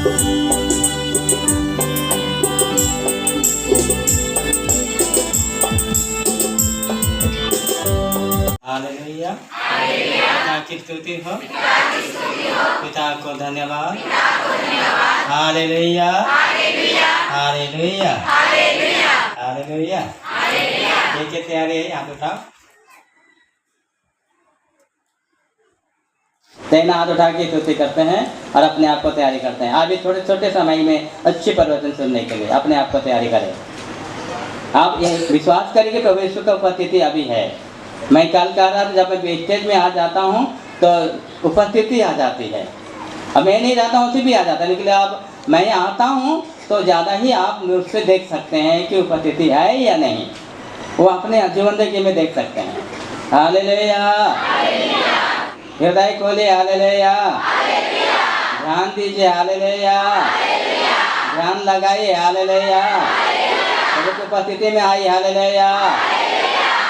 Hallelujah. पिता की स्तुति हो, पिता को धन्यवाद। Hallelujah, hallelujah, hallelujah. ये तैयारी है, हाथ उठाओ। तेना हाथ उठा के स्तुति करते हैं और अपने आप को तैयारी करते हैं। आप भी थोड़े छोटे समय में अच्छे प्रवचन सुनने के लिए अपने आप को तैयारी करें। आप ये विश्वास करेंगे प्रभु यीशु का उपस्थिति अभी है। मैं कल कह रहा था, जब मैं स्टेज में आ जाता हूँ तो उपस्थिति आ जाती है। अब मैं नहीं रहता हूँ तो भी आ जाता है, लेकिन अब मैं आता हूँ तो ज़्यादा ही आप मुझसे देख सकते हैं कि उपस्थिति है या नहीं। वो अपने जीवन में देख सकते हैं। हालेलुया, हृदय खोले। हालेलुया, ध्यान दीजिए। हालेलुया, ध्यान लगाइए। हालेलुया, प्रभु की उपस्थिति में आई। हालेलुया,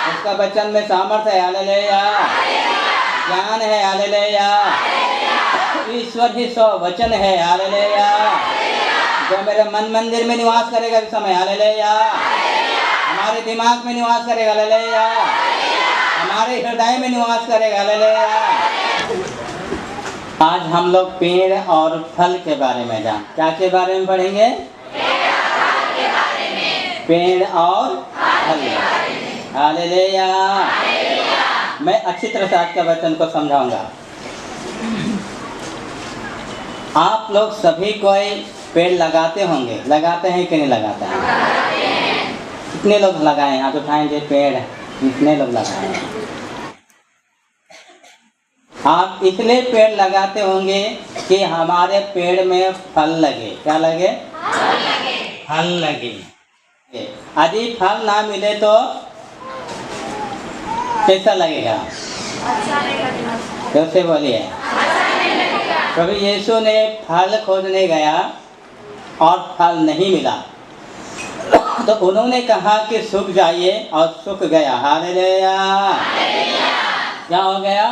उसका वचन में सामर्थ्य है। हालेलुया, ज्ञान है। हालेलुया, ईश्वर ही सो वचन है। हालेलुया, जो मेरे मन मंदिर में निवास करेगा इस समय। हालेलुया, हमारे दिमाग में निवास करेगा। हालेलुया, हमारे हृदय में निवास करेगा। हालेलुया। आज हम लोग पेड़ और फल के बारे में क्या के बारे में पढ़ेंगे? पेड़ और फल। हालेलुया। मैं अच्छी तरह से आज के वचन को समझाऊंगा। आप लोग सभी कोई पेड़ लगाते होंगे, लगाते हैं कि नहीं लगाते हैं? कितने लोग लगाए? हाथ उठाएंगे। पेड़ कितने लोग लगाए हैं? आप इसलिए पेड़ लगाते होंगे कि हमारे पेड़ में फल लगे। क्या लगे? फल लगे। यदि फल ना मिले तो कैसा लगेगा? कैसे बोलिए? प्रभु यीशु ने फल खोजने गया और फल नहीं मिला तो उन्होंने कहा कि सूख जाइए, और सूख गया। हालेलुया। क्या हो गया?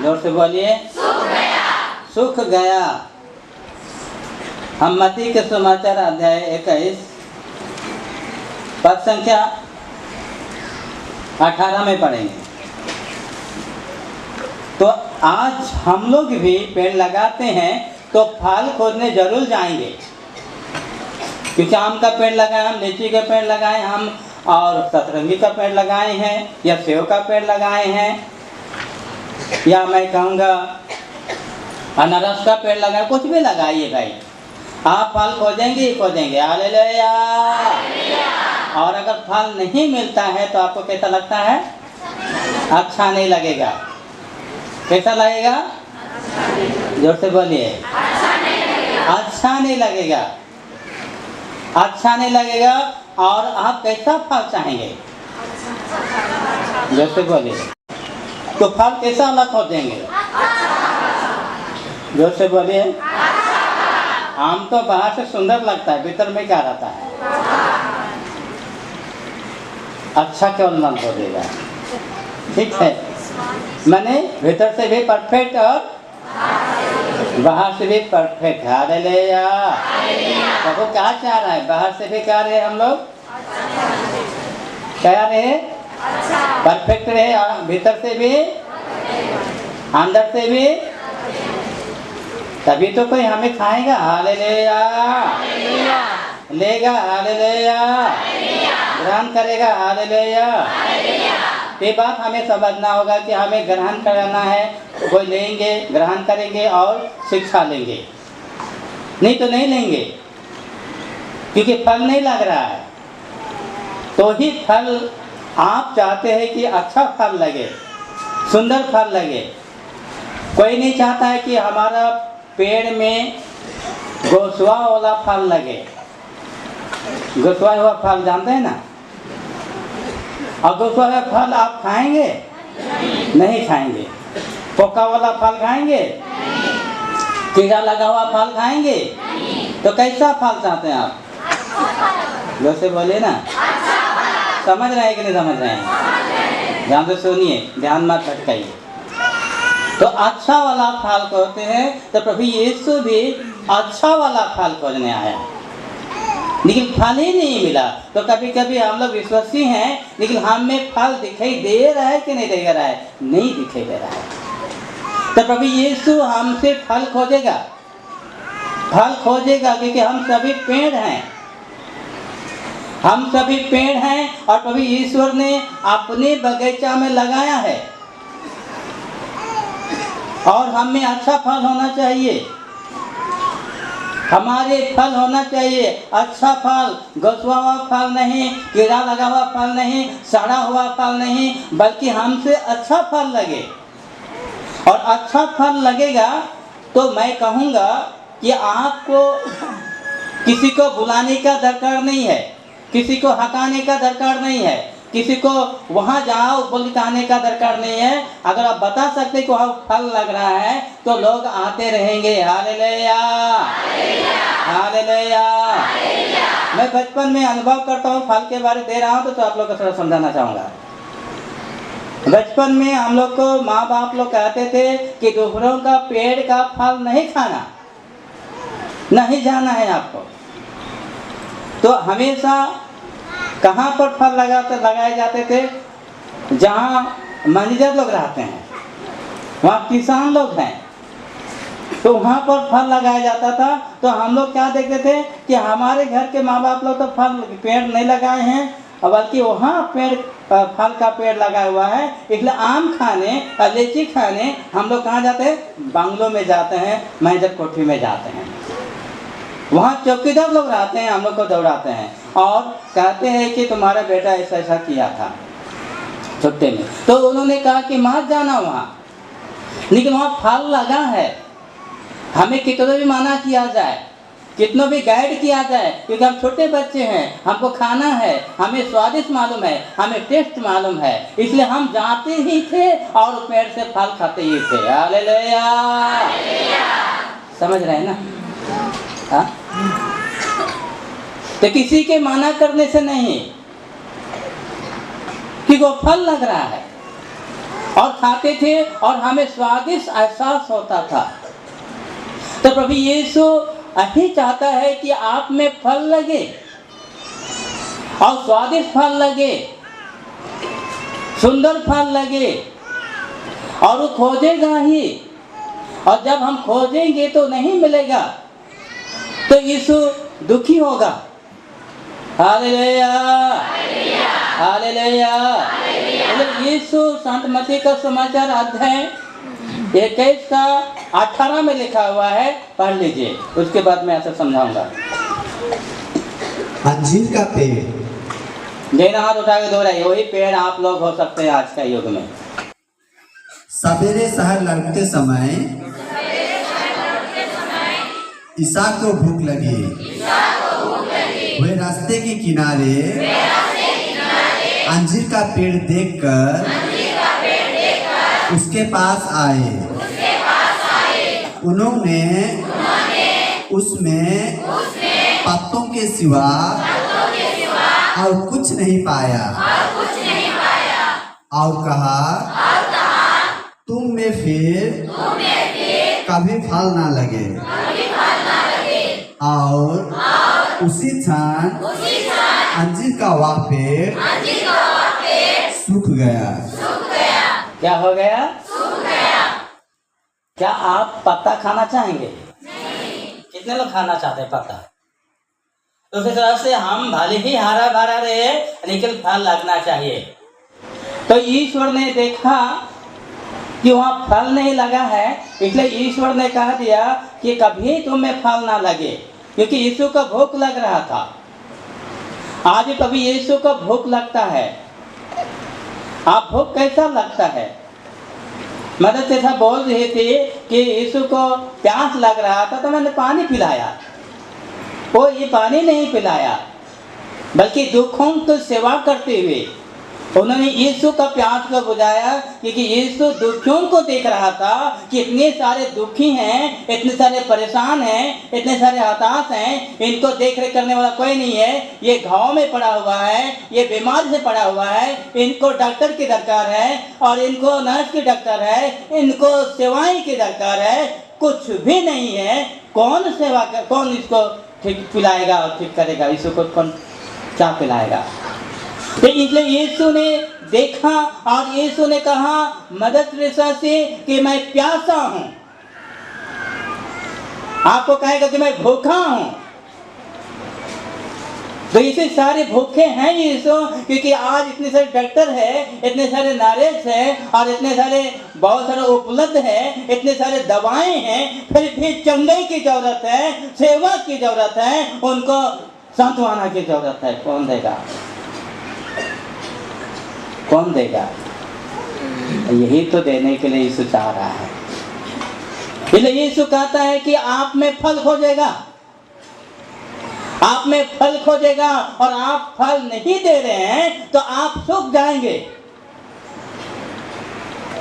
जोर से बोलिए। सूख गया। हम मत्ती के समाचार अध्याय 21 पद संख्या 18 में पढ़ेंगे। तो आज हम लोग भी पेड़ लगाते हैं तो फल खोजने जरूर जाएंगे। क्योंकि आम का पेड़ लगाए हम, लीची का पेड़ लगाए हम, और सतरंगी का पेड़ लगाए हैं, या सेव का पेड़ लगाए हैं, या मैं कहूँगा अनारस का पेड़ लगाए। कुछ भी लगाइए भाई, आप फल खोजेंगे ही खोजेंगे। हालेलुया। और अगर फल नहीं मिलता है तो आपको कैसा लगता है? अच्छा नहीं लगेगा। कैसा लगेगा? जोर से बोलिए। अच्छा नहीं लगेगा। अच्छा नहीं लगेगा। और आप कैसा फल चाहेंगे? जोर से बोलिए। तो फल कैसा अलग खोजेंगे? जोर से बोलिए। आम तो बाहर से सुंदर लगता है, भीतर में क्या रहता है? अच्छा केवल मन हो देगा। ठीक है, मैंने भीतर से भी परफेक्ट और बाहर से भी परफेक्ट। हालेलुया। प्रभु क्या चाह रहा है? बाहर से भी क्या रहे हम लोग? क्या रहे? परफेक्ट रहे। और भीतर से भी, अंदर से भी, तभी तो कोई हमें खाएगा। हालेलुया। लेगा। हालेलुया। ग्रहण करेगा। हालेलुया। ये बात हमें समझना होगा कि हमें ग्रहण करना है, कोई लेंगे, ग्रहण करेंगे और शिक्षा लेंगे, नहीं तो नहीं लेंगे, क्योंकि फल नहीं लग रहा है। तो ही फल आप चाहते हैं कि अच्छा फल लगे, सुंदर फल लगे। कोई नहीं चाहता है कि हमारा पेड़ में गोसवा वाला फल लगे। गोसवा हुआ फल जानते हैं ना? और गोसवा हुआ फल आप खाएंगे? नहीं खाएंगे। पोका वाला फल खाएंगे? कीड़ा लगा हुआ फल खाएंगे? तो कैसा फल चाहते हैं आप? जैसे बोले ना, समझ रहे हैं कि नहीं समझ रहे हैं? ध्यान से सुनिए, ध्यान मत भटकाइए। तो अच्छा वाला फल खोजते हैं, तो प्रभु यीशु भी अच्छा वाला फल खोजने आया, लेकिन फल ही नहीं मिला। तो कभी कभी हम लोग विश्वासी हैं, लेकिन हमें फल दिखाई दे रहा है कि नहीं दे रहा है? नहीं दिखाई दे रहा है। तो प्रभु यीशु हमसे फल खोजेगा, फल खोजेगा, क्योंकि हम सभी पेड़ हैं, हम सभी पेड़ हैं और प्रभु ईश्वर ने अपने बगीचा में लगाया है और हमें अच्छा फल होना चाहिए, हमारे फल होना चाहिए अच्छा फल, घुसा हुआ फल नहीं, कीड़ा लगा हुआ फल नहीं, सड़ा हुआ फल नहीं, बल्कि हमसे अच्छा फल लगे। और अच्छा फल लगेगा तो मैं कहूँगा कि आपको किसी को बुलाने का दरकार नहीं है, किसी को हटाने का दरकार नहीं है, किसी को वहाँ जाओ बोल कहने का दरकार नहीं है। अगर आप बता सकते कि वहाँ फल लग रहा है तो लोग आते रहेंगे। Hallelujah, hallelujah. मैं बचपन में अनुभव करता हूँ, फल के बारे दे रहा हूँ तो आप लोग को थोड़ा समझाना चाहूँगा। बचपन में हम लोग को माँ बाप लोग कहते थे कि दूसरों का पेड़ का फल नहीं खाना, नहीं जाना है आपको। तो हमेशा कहाँ पर फल लगाए जाते थे? जहाँ मैनेजर लोग रहते हैं, वहाँ किसान लोग हैं, तो वहाँ पर फल लगाया जाता था। तो हम लोग क्या देखते थे कि हमारे घर के माँ बाप लोग तो फल पेड़ नहीं लगाए हैं, बल्कि वहाँ फल का पेड़ लगा हुआ है, इसलिए आम खाने और लीची खाने हम लोग कहाँ जाते हैं? बंगलों में जाते हैं, मैनेजर कोठी में जाते हैं। वहाँ चौकीदार लोग रहते हैं, हम लोग को दौड़ाते हैं और कहते हैं कि तुम्हारा बेटा ऐसा ऐसा किया था छुट्टे में। तो उन्होंने कहा कि मत जाना वहाँ, लेकिन वहाँ फल लगा है। हमें कितना भी मना किया जाए, कितना भी गाइड किया जाए, क्योंकि हम छोटे बच्चे हैं, हमको खाना है, हमें स्वादिष्ट मालूम है, हमें टेस्ट मालूम है, इसलिए हम जाते ही थे और पेड़ से फल खाते ही थे। हालेलुया, समझ रहे हैं ना? हाँ? तो किसी के मना करने से नहीं, कि वो फल लग रहा है और खाते थे और हमें स्वादिष्ट एहसास होता था। तो प्रभु यीशु अभी चाहता है कि आप में फल लगे और स्वादिष्ट फल लगे, सुंदर फल लगे, और वो खोजेगा ही। और जब हम खोजेंगे तो नहीं मिलेगा तो यीशु दुखी होगा। Hallelujah, hallelujah. यीशु संत मत्ती का समाचार अध्याय 21 का 18 में लिखा हुआ है, पढ़ लीजिए, उसके बाद मैं ऐसा समझाऊंगा। अंजीर का पेड़, लेना हाथ उठा के दोहराइए, वही पेड़ आप लोग हो सकते हैं आज का युग में। सवेरे शहर लौटते समय ईसा को भूख लगी। वे रास्ते के किनारे अंजीर का पेड़ देखकर उसके पास आए। उन्होंने उसमें पत्तों के सिवा और कुछ नहीं पाया और कहा, तुम में फिर कभी फल ना लगे। और उसी क्षण अंजीर का वह पेड़ सूख गया। क्या हो गया? क्या आप पत्ता खाना चाहेंगे? कितने लोग खाना चाहते हैं पत्ता? उसी तरह से हम भले ही हरा भरा रहे, लेकिन फल लगना चाहिए। तो ईश्वर ने देखा कि वहाँ फल नहीं लगा है, इसलिए ईश्वर ने कह दिया कि कभी तुम्हें फल ना लगे, क्योंकि यीशु को भूख लग रहा था। आज कभी यीशु को भूख लगता है। आप भूख कैसा लगता है? मदद ऐसा बोल रही थी कि यीशु को प्यास लग रहा था तो मैंने पानी पिलाया। वो ये पानी नहीं पिलाया, बल्कि दुखों की सेवा करते हुए उन्होंने यीशु का प्यास को बुझाया, क्योंकि यीशु दुखियों को देख रहा था कि इतने सारे दुखी हैं, इतने सारे परेशान हैं, इतने सारे हताश हैं, इनको देख रेख करने वाला कोई नहीं है, ये घाव में पड़ा हुआ है, ये बीमार से पड़ा हुआ है, इनको डॉक्टर की दरकार है और इनको नर्स की दरकार है, इनको सेवाएं की दरकार है, कुछ भी नहीं है। कौन सेवा कर, कौन इसको ठीक पिलाएगा और ठीक करेगा? यीशु को कौन क्या पिलाएगा? तो इसलिए यीशु ने देखा और यीशु ने कहा मदर टेरेसा से कि मैं प्यासा हूं। आपको कहेगा कि मैं भूखा हूं। तो इसे सारे भूखे हैं यीशु, क्योंकि आज इतने सारे डॉक्टर है, इतने सारे नर्स है और इतने सारे बहुत सारे उपलब्ध है, इतने सारे दवाएं हैं, फिर भी चंगाई की जरूरत है, सेवा की जरूरत है, उनको सांत्वना की जरूरत है। कौन देगा? कौन देगा? यही तो देने के लिए यीशु चाह रहा है। इसलिए यीशु कहता है कि आप में फल खोजेगा, आप में फल खोजेगा, और आप फल नहीं दे रहे हैं तो आप सूख जाएंगे,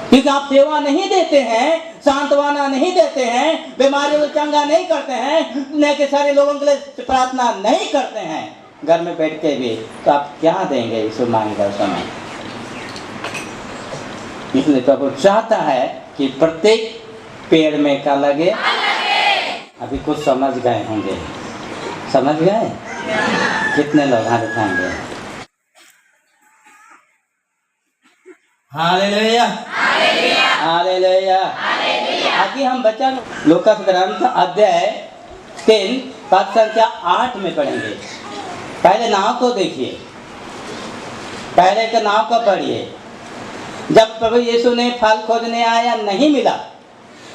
क्योंकि आप सेवा नहीं देते हैं, सांत्वना नहीं देते हैं, बीमारियों को चंगा नहीं करते हैं, दुनिया के सारे लोगों के लिए प्रार्थना नहीं करते हैं घर में बैठ के भी, तो आप क्या देंगे यीशु मांगेगा समय? इसलिए प्रभु चाहता है कि प्रत्येक पेड़ में क्या लगे? अभी कुछ समझ गए होंगे, समझ गए? कितने लोग हाथ उठाएंगे? Hallelujah, hallelujah. आगे हम बच्चा लूका ग्रंथ अध्याय 3 पद संख्या 8 में पढ़ेंगे। पहले नाव को देखिए, पहले के नाव को पढ़िए। जब प्रभु यीशु ने फल खोजने आया, नहीं मिला।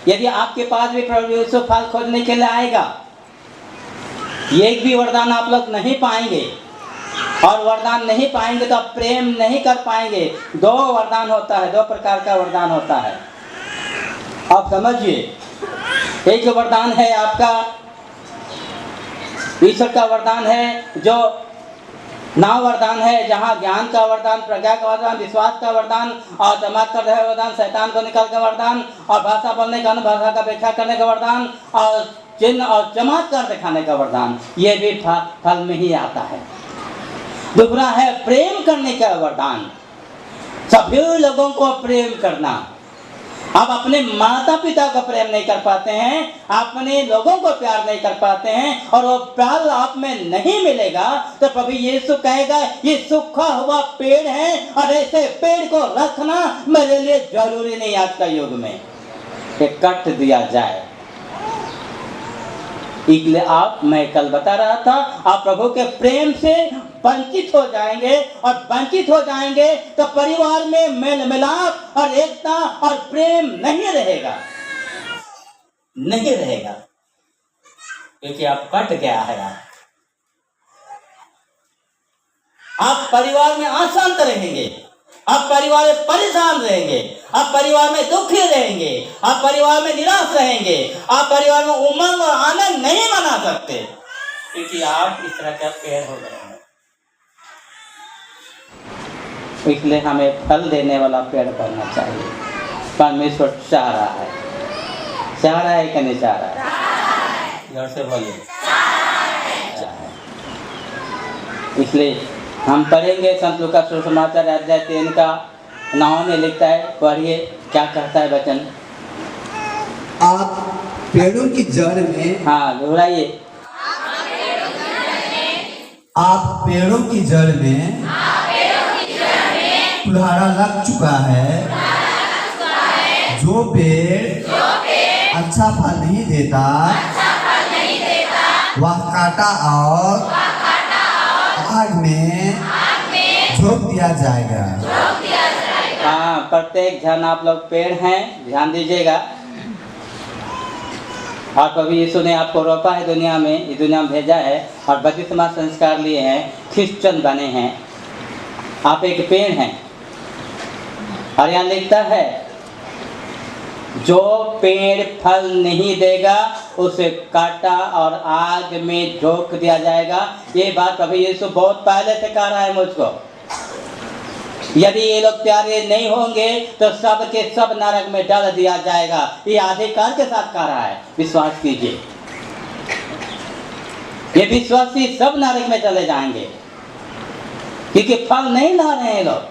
यदि आपके पास भी प्रभु यीशु फल खोजने के लिए आएगा, एक भी वरदान आप लोग नहीं पाएंगे, और वरदान नहीं पाएंगे तो आप प्रेम नहीं कर पाएंगे। 2 वरदान होता है, 2 प्रकार का वरदान होता है, आप समझिए। एक वरदान है आपका ईश्वर का वरदान है, जो नाव वरदान है, जहाँ ज्ञान का वरदान, प्रज्ञा का वरदान, विश्वास का वरदान और चमत्कार का वरदान, शैतान को निकाल का वरदान और भाषा बोलने का, भाषा का व्याख्या करने का वरदान और चिन्ह और चमत्कार दिखाने का वरदान, ये भी फल में ही आता है। दूसरा है प्रेम करने का वरदान, सभी लोगों को प्रेम करना। आप अपने माता पिता को प्रेम नहीं कर पाते हैं, अपने लोगों को प्यार नहीं कर पाते हैं, और वो प्यार आप में नहीं मिलेगा, तो प्रभु यीशु कहेगा ये सूखा हुआ पेड़ है, और ऐसे पेड़ को रखना मेरे लिए जरूरी नहीं आज का युग में, कि कट दिया जाए। इसलिए आप, मैं कल बता रहा था, आप प्रभु के प्रेम से वंचित हो जाएंगे, और वंचित हो जाएंगे तो परिवार में मेल मिलाप और एकता और प्रेम नहीं रहेगा, नहीं रहेगा, क्योंकि आप कट गया है। आप परिवार में अशांत रहेंगे, आप परिवार में परेशान रहेंगे, आप परिवार में दुखी रहेंगे, आप परिवार में निराश रहेंगे, आप परिवार में उमंग और आनंद नहीं मना सकते, क्योंकि आप इस तरह का पेड़ हो गए हैं। इसलिए हमें फल देने वाला पेड़ बनना चाहिए। परमेश्वर चाह रहा है, चाह रहा है कि नहीं चाह रहा है? जोर से बोलिए, इसलिए हम पढ़ेंगे संत लूका सुसमाचार अध्याय 3 का 9 में लिखता है, पढ़िए क्या कहता है वचन। आप पेड़ों की जड़ में, हाँ दोहराइए, आप पेड़ों की जड़ में कुल्हाड़ा लग चुका है, जो पेड़ अच्छा फल नहीं देता वह काटा और आग में झोंक दिया जाएगा। हाँ, प्रत्येक जन आप लोग पेड़ हैं, ध्यान दीजिएगा। और प्रभु यीशु ने आपको रोपा है दुनिया में, इस दुनिया में भेजा है, और बपतिस्मा संस्कार लिए हैं, क्रिश्चियन बने हैं। आप एक पेड़ हैं, और यहाँ लिखता है जो पेड़ फल नहीं देगा उसे काटा और आग में झोंक दिया जाएगा। ये बात प्रभु यीशु बहुत पहले से कह रहा है मुझको। यदि ये लोग प्यारे नहीं होंगे तो सब के सब नरक में डाल दिया जाएगा। ये अधिकार के साथ कह रहा है, विश्वास कीजिए। ये विश्वासी सब नरक में चले जाएंगे क्योंकि फल नहीं ला रहे हैं लोग,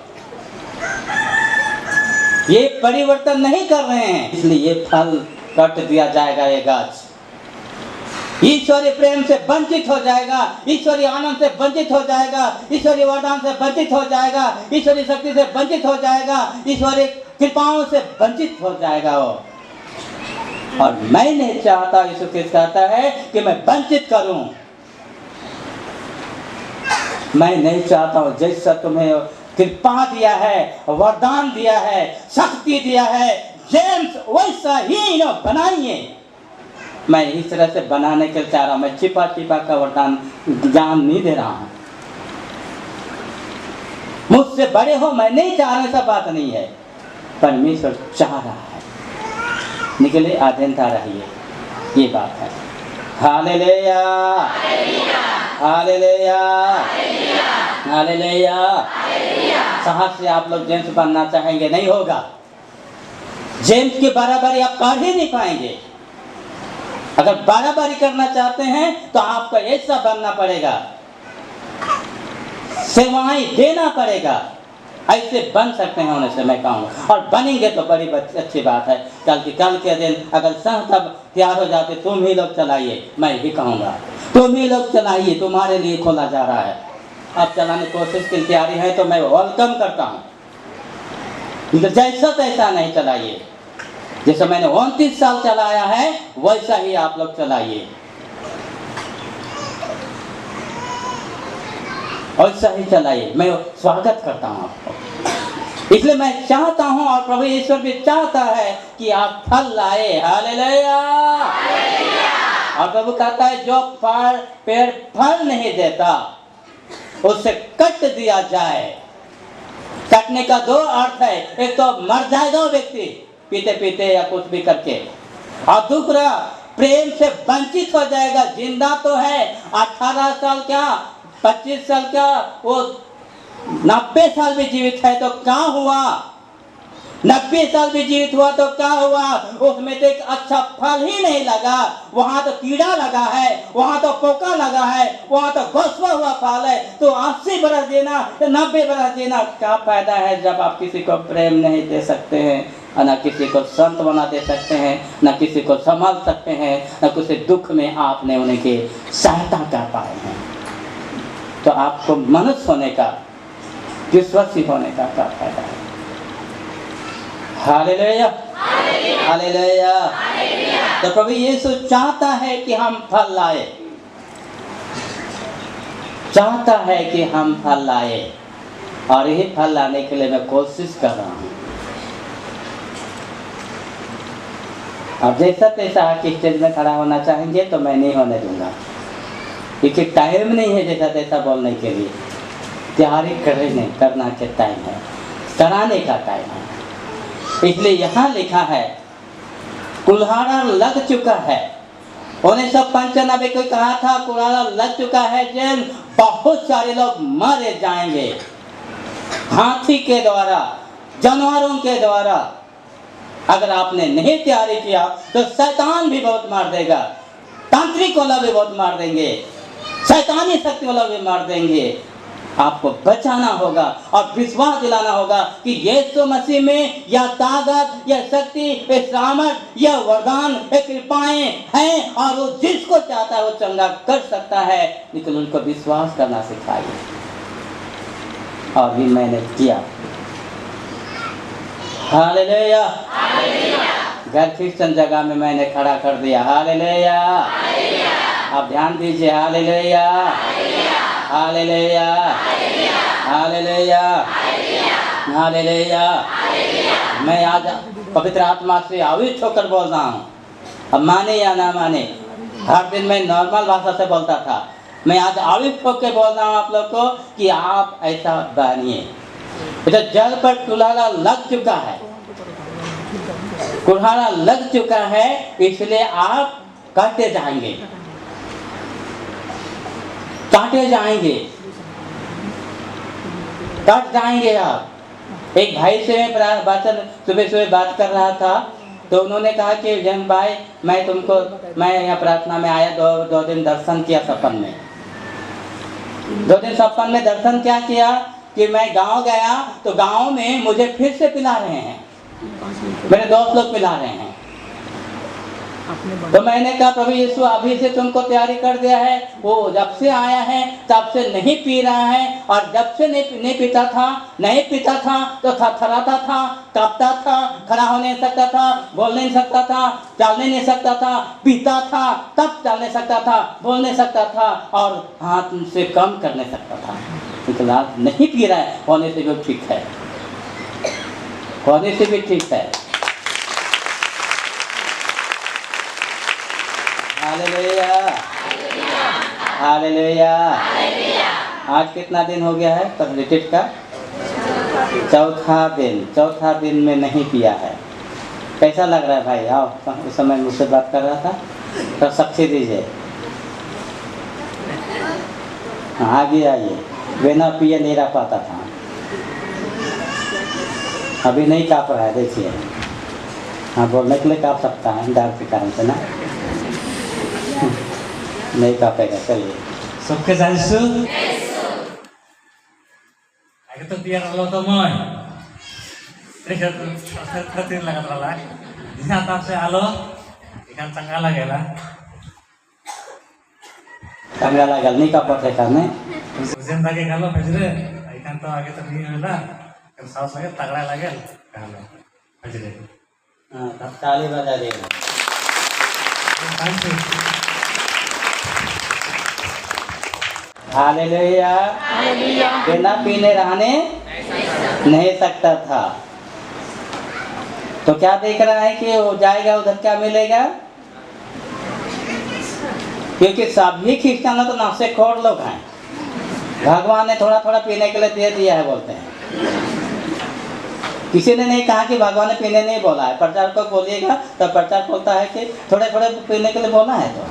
ये परिवर्तन नहीं कर रहे हैं, इसलिए ये फल कट दिया जाएगा। ये गाछ ईश्वरीय प्रेम से वंचित हो जाएगा, ईश्वरीय आनंद से वंचित हो जाएगा, ईश्वरीय वरदान से वंचित हो जाएगा, ईश्वरीय शक्ति से वंचित हो जाएगा, ईश्वरीय कृपाओं से वंचित हो जाएगा वो। और मैं नहीं चाहता, यीशु क्रिस्त कहता है कि मैं वंचित करूं। मैं नहीं चाहता हूं, जैसा तुम्हें कृपा दिया है, वरदान दिया है, शक्ति दिया है, जेम्स वैसा ही बनाइए। मैं इस तरह से बनाने के लिए चाह रहा हूं। मैं छिपा छिपा का वरदान ज्ञान नहीं दे रहा हूं। मुझसे बड़े हो मैं नहीं चाह रहा, ऐसा बात नहीं है। परमेश्वर चाह रहा है, निकले अधीनता रहिए, ये बात है। Hallelujah, hallelujah, hallelujah. साहस से आप लोग जेम्स बनना चाहेंगे, नहीं होगा। जेम्स की बराबरी आप कर ही नहीं पाएंगे। अगर बराबरी करना चाहते हैं तो आपको ऐसा बनना पड़ेगा, सेवाएं देना पड़ेगा। ऐसे बन सकते हैं होने से मैं कहूँगा, और बनेंगे तो बड़ी अच्छी बात है। कल के दिन अगर संघ तब तैयार हो जाते, तुम ही लोग चलाइए, मैं ही कहूँगा तुम ही लोग चलाइए, तुम्हारे लिए खोला जा रहा है। अब चलाने की कोशिश की तैयारी है तो मैं वेलकम करता हूँ। जैसा तैसा नहीं चलाइए, जैसे मैंने 29 साल चलाया है वैसा ही आप लोग चलाइए, वैसा ही चलाइए। मैं स्वागत करता हूँ आपको, इसलिए मैं चाहता हूँ और प्रभु ईश्वर भी चाहता है कि आप फल लाए। हालेलुया। और प्रभु कहता है जो पेड़ फल नहीं देता उससे कट दिया जाए। कटने का दो अर्थ है, एक तो मर जाएगा व्यक्ति पीते पीते या कुछ भी करके, और दूसरा प्रेम से वंचित हो जाएगा। जिंदा तो है, 18 साल क्या 25 साल क्या, वो 90 साल भी जीवित है तो क्या हुआ? 90 साल भी जीवित हुआ तो क्या हुआ? उसमें तो एक अच्छा फल ही नहीं लगा। वहां तो कीड़ा लगा है, वहां तो पोका लगा है, वहां तो घोसवा हुआ फल है। तो 80 बरस देना, 90 बरस देना, क्या फायदा है जब आप किसी को प्रेम नहीं दे सकते हैं, न किसी को संत बना दे सकते हैं, न किसी को संभाल सकते हैं, न किसी दुख में आपने उनकी सहायता कर पाए हैं। तो आपको मनुष्य होने का, विश्वासी होने का क्या फायदा है? Hallelujah, hallelujah. तो प्रभु यीशु चाहता है कि हम फल लाए, चाहता है कि हम फल लाए, और यही फल लाने के लिए मैं कोशिश कर रहा हूँ। अब जैसा तैसा आके स्टेज में खड़ा होना चाहेंगे तो मैं नहीं होने दूंगा, क्योंकि टाइम नहीं है जैसा तैसा बोलने के लिए। तैयारी करना के टाइम है, कराने का टाइम है। इसलिए यहाँ लिखा है कुल्हाड़ा लग चुका है। 1995 को कहा था कुल्हाड़ा लग चुका है, जिन बहुत सारे लोग मारे जाएंगे हाथी के द्वारा, जानवरों के द्वारा। अगर आपने नहीं तैयारी किया तो शैतान भी बहुत मार देगा, तांत्रिक वाला भी बहुत मार देंगे, शैतानी शक्ति वाला भी मार देंगे। आपको बचाना होगा और विश्वास दिलाना होगा कि यीशु मसीह में यह ताकत, यह शक्ति, यह सामर्थ, यह वरदान, यह कृपाएं हैं, और वो जिसको चाहता है वो चंगा कर सकता है। लेकिन उनको विश्वास करना सिखाइए, और भी मैंने किया। हालेलुया। घर क्रिश्चियन जगह में मैंने खड़ा कर दिया। हालेलुया। आप ध्यान दीजिए। Hallelujah, hallelujah, hallelujah, hallelujah. मैं आज पवित्र आत्मा से आविष्ट होकर बोल रहा हूँ। अब माने या ना माने, हर दिन मैं नॉर्मल भाषा से बोलता था, मैं आज आविष्ट होकर बोल रहा हूँ आप लोग को कि आप ऐसा बनिए। तो जल पर कुल्हाड़ा लग चुका है, कुल्हाड़ा लग चुका है, इसलिए आप काटे जाएंगे, काटे जाएंगे, कट जाएंगे आप। एक भाई से मैं सुबह सुबह बात कर रहा था, तो उन्होंने कहा कि जैन भाई मैं यहाँ प्रार्थना में आया, दो दिन दर्शन किया सपन में। 2 दिन सपन में दर्शन क्या किया कि मैं गांव गया तो गांव में मुझे फिर से पिला रहे हैं, मेरे दोस्त लोग पिला रहे हैं। तो मैंने कहा प्रभु यीशु अभी से तुमको तैयारी कर दिया है, वो जब से आया है तब से नहीं पी रहा है, और जब से नहीं पीता था तो थरथराता था, कांपता था, खड़ा हो नहीं सकता था, बोल नहीं सकता था, चल नहीं सकता था, पीता था तब चल नहीं सकता था, बोल नहीं सकता था, और हाथ से कम कर नहीं सकता था। लेकिन आज नहीं पी रहा है, होने से भी ठीक है, होने से भी ठीक है। Hallelujah, hallelujah. आज कितना दिन हो गया है रिट्रीट का? चौथा दिन में नहीं पिया है। कैसा लग रहा है भाई? आओ, उस समय मुझसे बात कर रहा था तो साक्षी दीजिए। आगे आइए। बिना पिए नहीं रह पाता था, अभी नहीं काँप रहा है, देखिए। हाँ, बोलने के लिए काँप सकता है डर के कारण से ना, नहीं कापेगा। चलिए, सबके जाइसु आगे तो बिया रहा तो मैं देखा तीन लगा रहा यहाँ तब से आलो इकान चंगा लगेला नहीं कापते करने जिंदगी खालो भेजरे इकान तो आगे तो नहीं होला कर साउस लगे तगड़ा लगे खालो भेजरे। हाँ, तब ताली बजा देगा। हालेलुया। बिना पीने रहने नहीं सकता था। तो क्या देख रहा है कि वो जाएगा उधर क्या मिलेगा? क्योंकि सभी क्रिश्चियन तो नशेखोर लोग हैं। भगवान ने थोड़ा थोड़ा पीने के लिए दे दिया है, बोलते हैं। किसी ने नहीं कहा कि भगवान ने पीने नहीं बोला है। प्रचार को बोलिएगा तो प्रचार बोलता है कि थोड़े थोड़े पीने के लिए बोला है, तो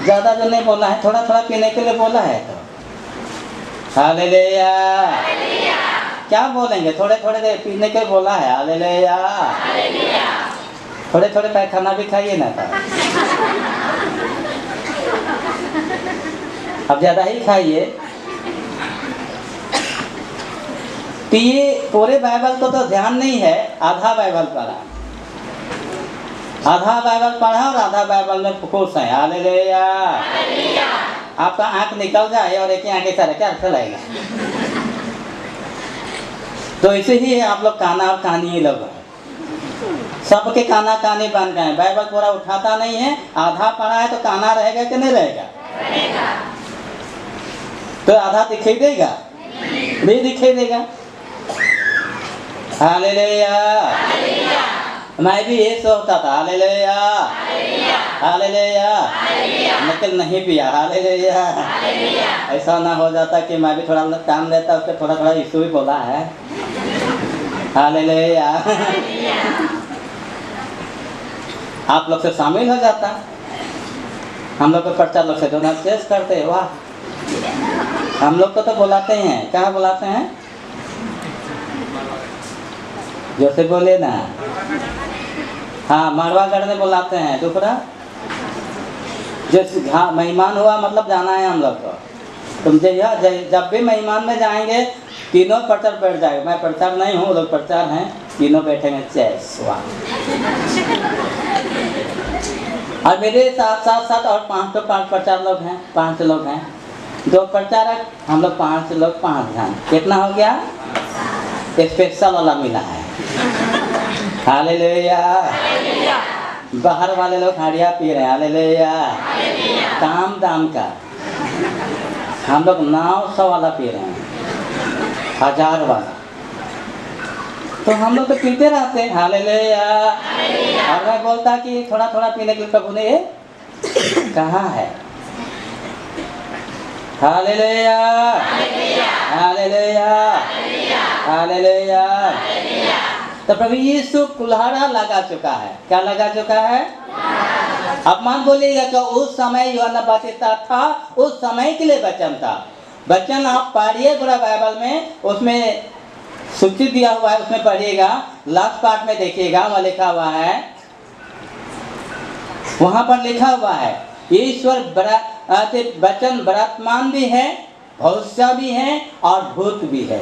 ज़्यादा जो नहीं बोला है, थोड़ा थोड़ा पीने के लिए बोला है। तो हालेलुया। क्या बोलेंगे? थोड़े थोड़े पीने के लिए बोला है। हालेलुया। थोड़े थोड़े पैखाना भी खाइए ना, था अब ज़्यादा ही खाइए। तो ये पूरे बाइबल को तो ध्यान नहीं है, आधा बाइबल पढ़ा, आधा बाइबल पढ़ा और आधा बाइबल में खुश है। हालेलुया। आपका आंख निकल जाए और एक ही आंख से क्या अच्छा लगेगा? तो इसे ही आप लोग काना और कहानी ही लोग हैं, सबके काना कहानी बन गए। बाइबल पूरा उठाता नहीं है, आधा पढ़ा है तो काना रहेगा कि नहीं रहेगा? तो आधा दिखाई देगा? नहीं दिखाई देगा। हालेलुया। मैं भी ये सोचता था। हालेलुया, हालेलुया, लेकिन नहीं पिया। हालेलुया। ऐसा ना हो जाता कि मैं भी थोड़ा काम देता, उसके थोड़ा थोड़ा यीशु भी बोला है। हालेलुया। आप लोग से शामिल हो जाता। हम लोग को प्रचार लोग से दोनों चेस करते। वाह, हम लोग को तो बुलाते हैं। क्या बुलाते हैं? जो से बोले ना। हाँ, मरवा करने बुलाते हैं। दूसरा जो मेहमान हुआ मतलब जाना है हम लोग को। तुम जब भी मेहमान में जाएंगे तीनों प्रचार बैठ जाएगा। मैं प्रचार नहीं हूँ, लोग प्रचार हैं, तीनों बैठेंगे चेस। वाह। और मेरे साथ और 5 प्रचार लोग हैं, 5 लोग हैं। 2 प्रचारक, हम लोग 5 लोग, 5 जन, कितना हो गया? स्पेशल वाला मिला है। हालेलुया। बाहर वाले लोग हाड़िया पी रहे हैं। हालेलुया। काम दाम का, हम लोग 900 वाला पी रहे हैं, 1000 वाला। तो हम लोग तो पीते रहते हैं। हालेलुया। और मैं बोलता कि थोड़ा थोड़ा पीने के लिए प्रभु ने ये कहा है। Hallelujah, hallelujah, hallelujah. तो प्रभु यीशु कुल्हाड़ा लगा चुका है। क्या लगा चुका है? अब मान बोलिएगा कि उस समय यूहन्ना बपतिस्मा था, उस समय के लिए वचन था। वचन आप पढ़िए पूरा बाइबल में, उसमें सूचित दिया हुआ है, उसमें पढ़िएगा, लास्ट पार्ट में देखिएगा, वहाँ लिखा हुआ है, वहां पर लिखा हुआ है ईश्वर वचन वर्तमान भी है, भविष्य भी है और भूत भी है।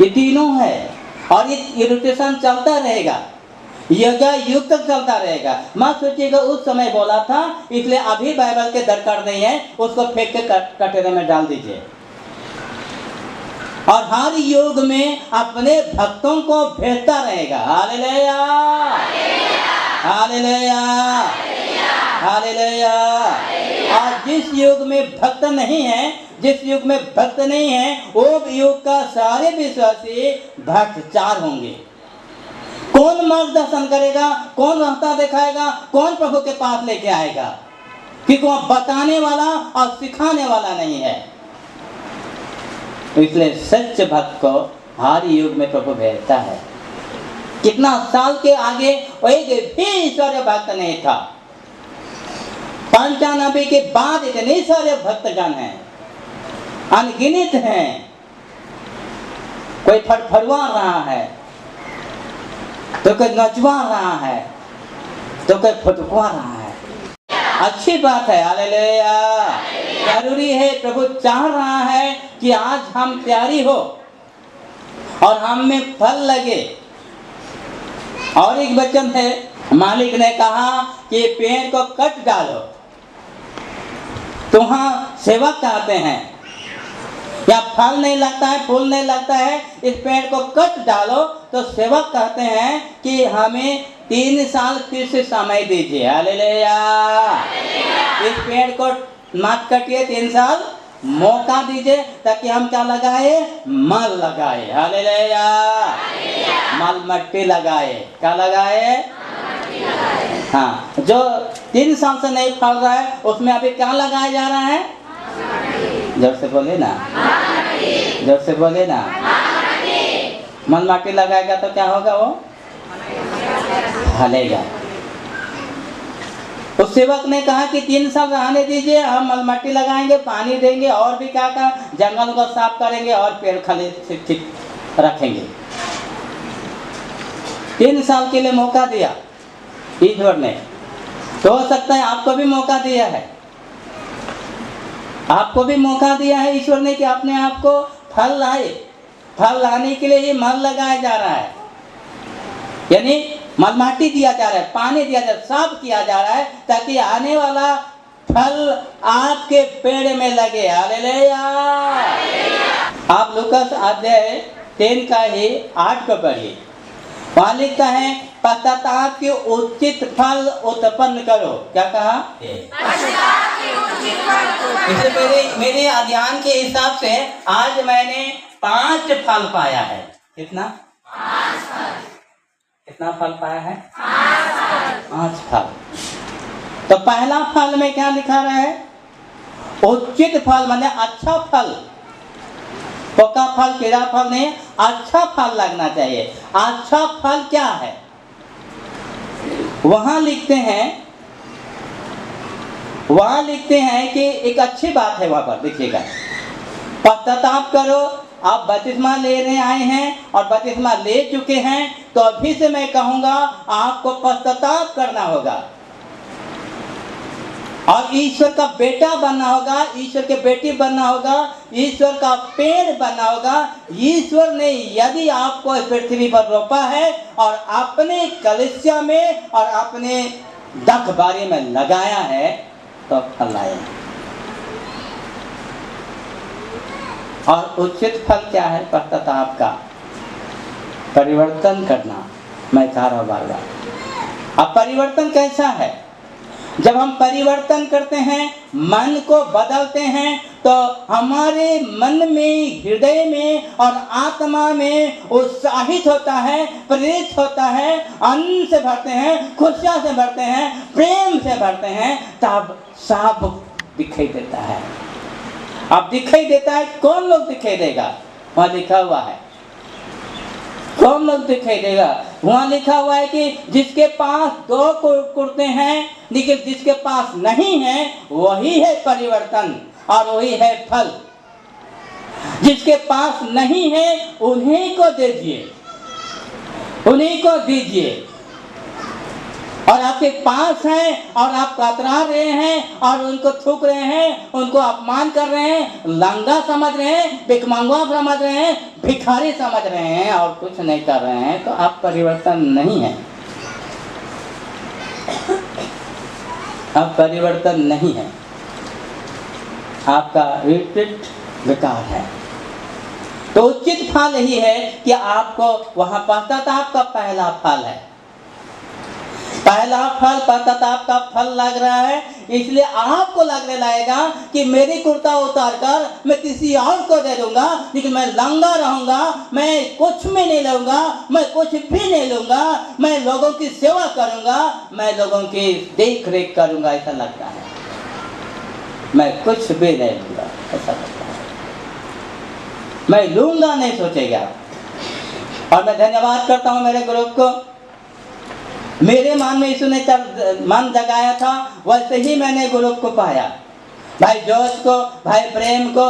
ये तीनों है और ये रोटेशन चलता रहेगा, युग तक चलता रहेगा। मत सोचिएगा उस समय बोला था इसलिए अभी बाइबल के दरकार नहीं है, उसको फेंक के कटोरे में डाल दीजिए। और हर युग में अपने भक्तों को भेजता रहेगा। Hallelujah, hallelujah, hallelujah. और जिस युग में भक्त नहीं है, जिस युग में भक्त नहीं है, वो युग का सारे विश्वासी भ्रष्टाचार होंगे। कौन मार्गदर्शन करेगा, कौन रास्ता दिखाएगा, कौन प्रभु के पास लेके आएगा? क्योंकि वह बताने वाला और सिखाने वाला नहीं है। इसलिए सच्चे भक्त को हर युग में प्रभु भेजता है। कितना साल के आगे एक भी ईश्वरीय भक्त नहीं था, 95 के बाद इतने सारे भक्तजन हैं, अनगिनत हैं। कोई फड़फड़वा रहा है, तो कोई नचवा रहा है, तो कोई फुटकवा रहा है। अच्छी बात है, हालेलुया। जरूरी है, प्रभु चाह रहा है कि आज हम तैयारी हो और हम में फल लगे। और एक वचन है, मालिक ने कहा कि पेड़ को कट डालो। तो हाँ, सेवक चाहते हैं, या फल नहीं लगता है, फूल नहीं लगता है, इस पेड़ को कट डालो। तो सेवक कहते हैं कि हमें 3 साल फिर से समय दीजिए। हालेलुया। इस पेड़ को मत कटिए, 3 साल मौका दीजिए, ताकि हम क्या लगाए? मल लगाए। हालेलुया। मल मट्टी लगाए। क्या लगाए? हाँ, जो 3 साल से नहीं फल रहा है उसमें अभी क्या लगाया जा रहा है? जोर से बोले ना, जोर से बोले ना। मल माटी लगाएगा तो क्या होगा? वो फलेगा। उस सेवक ने कहा कि 3 साल रहने दीजिए, हम मल माटी लगाएंगे, पानी देंगे और भी क्या क्या, जंगल को साफ करेंगे और पेड़ खले ठीक रखेंगे। 3 साल के लिए मौका दिया ईश्वर ने। तो हो सकता है आपको भी मौका दिया है, आपको भी मौका दिया है ईश्वर ने कि अपने आप को फल लाए। फल लाने के लिए ये मल लगाया जा रहा है, यानी मल माटी दिया जा रहा है, पानी दिया जा रहा है, साफ किया जा रहा है, ताकि आने वाला फल आपके पेड़ में लगे। हालेलुया। आप लूकास अध्याय 3 का ही 8 को पढ़िए। वहां लिखता है, पश्चाताप के उचित फल उत्पन्न करो। क्या कहा? मेरे अध्ययन के हिसाब से आज मैंने 5 फल पाया है। कितना? 5 फल। कितना फल पाया है? 5 फल। तो पहला फल में क्या लिखा रहा है? उचित फल, माने अच्छा फल। पक्का फल, कीड़ा फल नहीं, अच्छा फल लगना चाहिए। अच्छा फल क्या है? वहां लिखते हैं कि एक अच्छी बात है, वहां पर देखिएगा, पश्चाताप करो। आप बपतिस्मा लेने आए हैं और बपतिस्मा ले चुके हैं, तो अभी से मैं कहूंगा आपको पश्चाताप करना होगा और ईश्वर का बेटा बनना होगा, ईश्वर के बेटी बनना होगा, ईश्वर का पेड़ बनना होगा। ईश्वर ने यदि आपको इस पृथ्वी पर रोपा है और अपने कलीसिया में और अपने रखबारी में लगाया है, तो फल लाए। और उचित फल क्या है? पश्चाताप का, परिवर्तन करना। मैं कह रहा हूं बार बार। अब परिवर्तन कैसा है? जब हम परिवर्तन करते हैं, मन को बदलते हैं, तो हमारे मन में, हृदय में और आत्मा में उत्साहित होता है, प्रेरित होता है, आनंद से भरते हैं, खुशियां से भरते हैं, प्रेम से भरते हैं, तब साफ दिखाई देता है। अब दिखाई देता है, कौन लोग दिखाई देगा? वहां लिखा हुआ है, कौन लोग दिखाई देगा? वहां लिखा हुआ है कि जिसके पास 2 कुर्ते हैं लेकिन जिसके पास नहीं है, वही है परिवर्तन और वही है फल। जिसके पास नहीं है उन्हीं को दीजिए, उन्हीं को दीजिए। और आपके पास हैं और आप कतरा रहे हैं और उनको थूक रहे हैं, उनको अपमान कर रहे हैं, लंगा समझ रहे हैं, भिखमंगा समझ रहे हैं, भिखारी समझ रहे हैं और कुछ नहीं कर रहे हैं, तो आप परिवर्तन नहीं है, आप परिवर्तन नहीं है, आपका रिट्रीट बेकार है। तो उचित फल यही है कि आपको वहां पश्चाताप का पहला फल है, पहला फल पश्चाताप का फल लग रहा है। इसलिए आपको लगने लगेगा कि मेरी कुर्ता उतार कर मैं किसी और को दे दूंगा, लेकिन मैं लंगा रहूंगा, मैं कुछ में नहीं लूंगा, मैं कुछ भी नहीं लूंगा, मैं लोगों की सेवा करूंगा, मैं लोगों की देख रेख करूंगा, ऐसा लगता है, मैं कुछ भी नहीं लूंगा, ऐसा लगता है, मैं लूंगा नहीं सोचेगा। और मैं धन्यवाद करता हूं मेरे ग्रुप को, मेरे मन में यीशु ने मन जगाया था, वैसे ही मैंने ग्रुप को पाया। भाई जोश को, भाई प्रेम को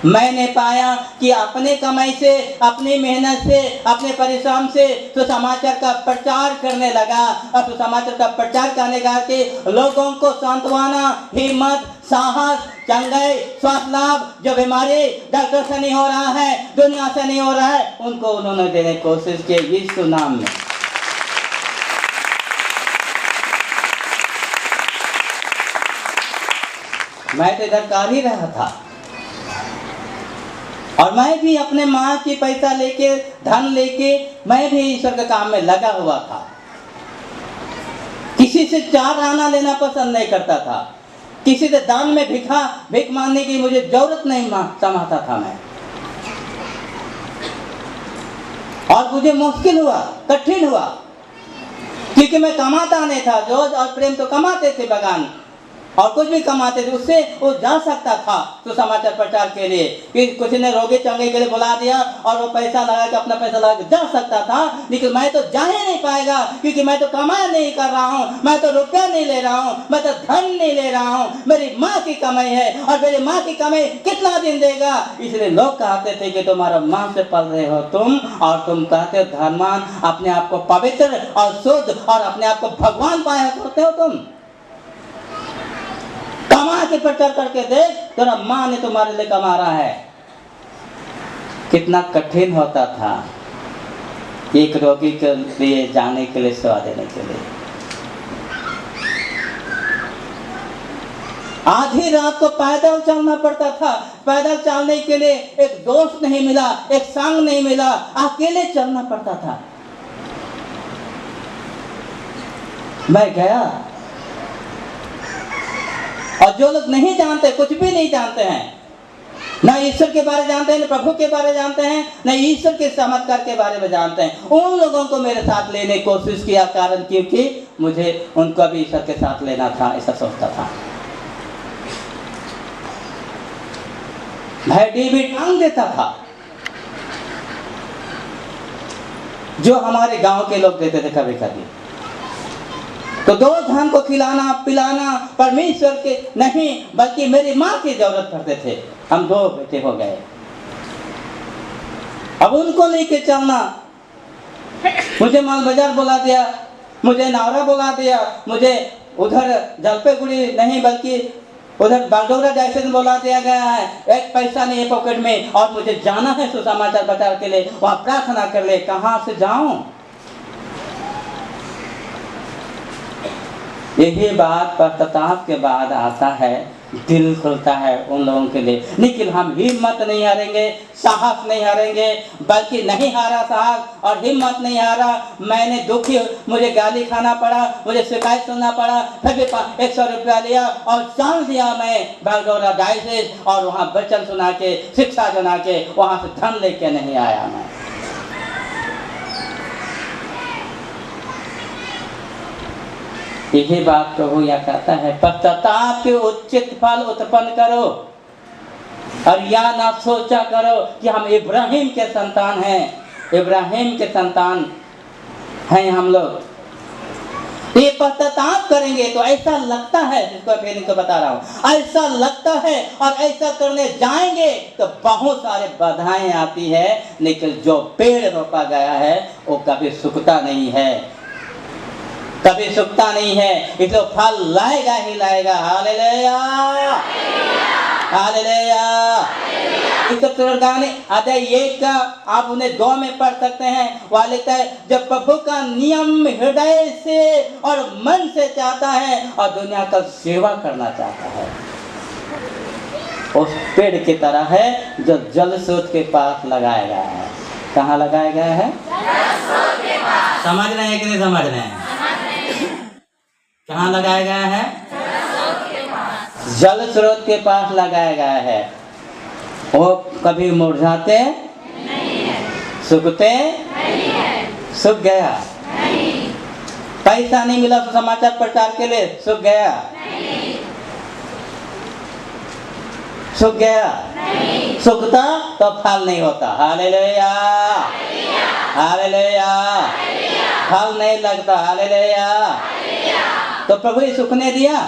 मैंने पाया कि अपने कमाई से, अपनी मेहनत से, अपने परिश्रम से सुसमाचार का प्रचार करने लगा। और सुसमाचार का प्रचार करने का के लोगों को सांत्वना, हिम्मत, साहस, चंगाई, स्वास्थ्य लाभ, जो बीमारी डॉक्टर से नहीं हो रहा है, दुनिया से नहीं हो रहा है, उनको उन्होंने देने की कोशिश की यीशु नाम में। मैं तो इधर कर ही रहा था और मैं भी अपने माँ की पैसा लेके, धन लेके मैं भी ईश्वर के काम में लगा हुआ था। किसी से 4 आना लेना पसंद नहीं करता था, किसी से दान में भीख मांगने की मुझे जरूरत नहीं समझता था मैं। और मुझे मुश्किल हुआ, कठिन हुआ, क्योंकि मैं कमाता नहीं था। जोश और प्रेम तो कमाते थे बगान और कुछ भी कमाते थे, उससे वो जा सकता था तो समाचार प्रचार के लिए कि कुछ ने रोगे चंगे के लिए बुला दिया और वो पैसा लगा के, अपना पैसा लगा के जा सकता था। लेकिन मैं तो जा ही नहीं पाएगा, क्योंकि मैं तो कमाई नहीं कर रहा हूँ, मैं तो रुपया नहीं ले रहा हूँ, मैं तो धन नहीं ले रहा हूँ, मेरी माँ की कमाई है और मेरी माँ की कमाई कितना दिन देगा। इसलिए लोग कहते थे कि तुम्हारा माँ से पल रहे हो तुम, और तुम कहते हो धर्मान, अपने आप को पवित्र और शुद्ध और अपने आप को भगवान पाया करते हो तुम। कमा के प्रचार करके देख, तेरा माँ ने तुम्हारे लिए कमा रहा है। कितना कठिन होता था एक रोगी के लिए जाने के लिए, सेवा देने के लिए। आधी रात को पैदल चलना पड़ता था। पैदल चलने के लिए एक दोस्त नहीं मिला, एक संग नहीं मिला, अकेले चलना पड़ता था। मैं गया और जो लोग नहीं जानते, कुछ भी नहीं जानते हैं, न ईश्वर के बारे में जानते हैं, न प्रभु के बारे में जानते हैं, न ईश्वर के चमत्कार के बारे में जानते हैं, उन लोगों को मेरे साथ लेने की कोशिश किया। कारण क्योंकि मुझे उनको भी ईश्वर के साथ लेना था, ऐसा सोचता था। भाई डेविड टांग देता था, जो हमारे गांव के लोग देते थे कभी कभी। तो 2 धन को खिलाना पिलाना परमेश्वर के नहीं, बल्कि मेरी माँ की जरूरत पड़ते थे। हम 2 बेटे हो गए, अब उनको लेके चलना। मुझे माल बाजार बुला दिया, मुझे नावरा बुला दिया, मुझे उधर जलपेगुड़ी नहीं बल्कि उधर बागडोगरा जैसे बुला दिया गया है। एक पैसा नहीं है पॉकेट में और मुझे जाना है सुसमाचार प्रचार के लिए, वहां प्रार्थना कर ले। कहां से जाऊं? यही बात पश्चाताप के बाद आता है, दिल खुलता है उन लोगों के लिए। लेकिन हम हिम्मत नहीं हारेंगे, साहस नहीं हारेंगे, बल्कि नहीं हारा साहस और हिम्मत नहीं हारा। मैंने दुखी, मुझे गाली खाना पड़ा, मुझे शिकायत सुनना पड़ा, फिर भी 100 रुपया लिया और चल दिया मैं बागडोगरा डायसिस, और वहाँ वचन सुना के, शिक्षा सुना के, वहाँ से धन लेके नहीं आया मैं। यही बात प्रभु यह कहता है, पश्चाताप के उचित फल उत्पन्न करो और यह ना सोचा करो कि हम इब्राहिम के संतान हैं। इब्राहिम के संतान हैं हम लोग। ये पश्चाताप करेंगे तो ऐसा लगता है, जिसको फीलिंग को बता रहा हूं, ऐसा लगता है और ऐसा करने जाएंगे तो बहुत सारे बाधाएं आती है, लेकिन जो पेड़ रोपा गया है वो कभी सूखता नहीं है, कभी सूखता नहीं है, इसलिए फल लाएगा ही लाएगा। Hallelujah, hallelujah. इस गाने अध्याय 1 का आप उन्हें 2 में पढ़ सकते हैं। वह लिखता है, जब प्रभु का नियम हृदय से और मन से चाहता है और दुनिया का सेवा करना चाहता है, उस पेड़ की तरह है जो जल स्रोत के पास लगाया गया है। कहाँ लगाया गया है? समझ रहे हैं कि नहीं समझ रहे हैं? कहाँ लगाया गया है? जल स्रोत के पास लगाया गया है। वो कभी मुरझाते नहीं है, सूखते नहीं है, सूख गया नहीं। पैसा नहीं मिला तो समाचार प्रचार के लिए, सूख गया नहीं, सूख गया नहीं। सूखता तो फल नहीं होता। Hallelujah, hallelujah. फल नहीं लगता। हालेलुया। तो प्रभु ने सूखने दिया?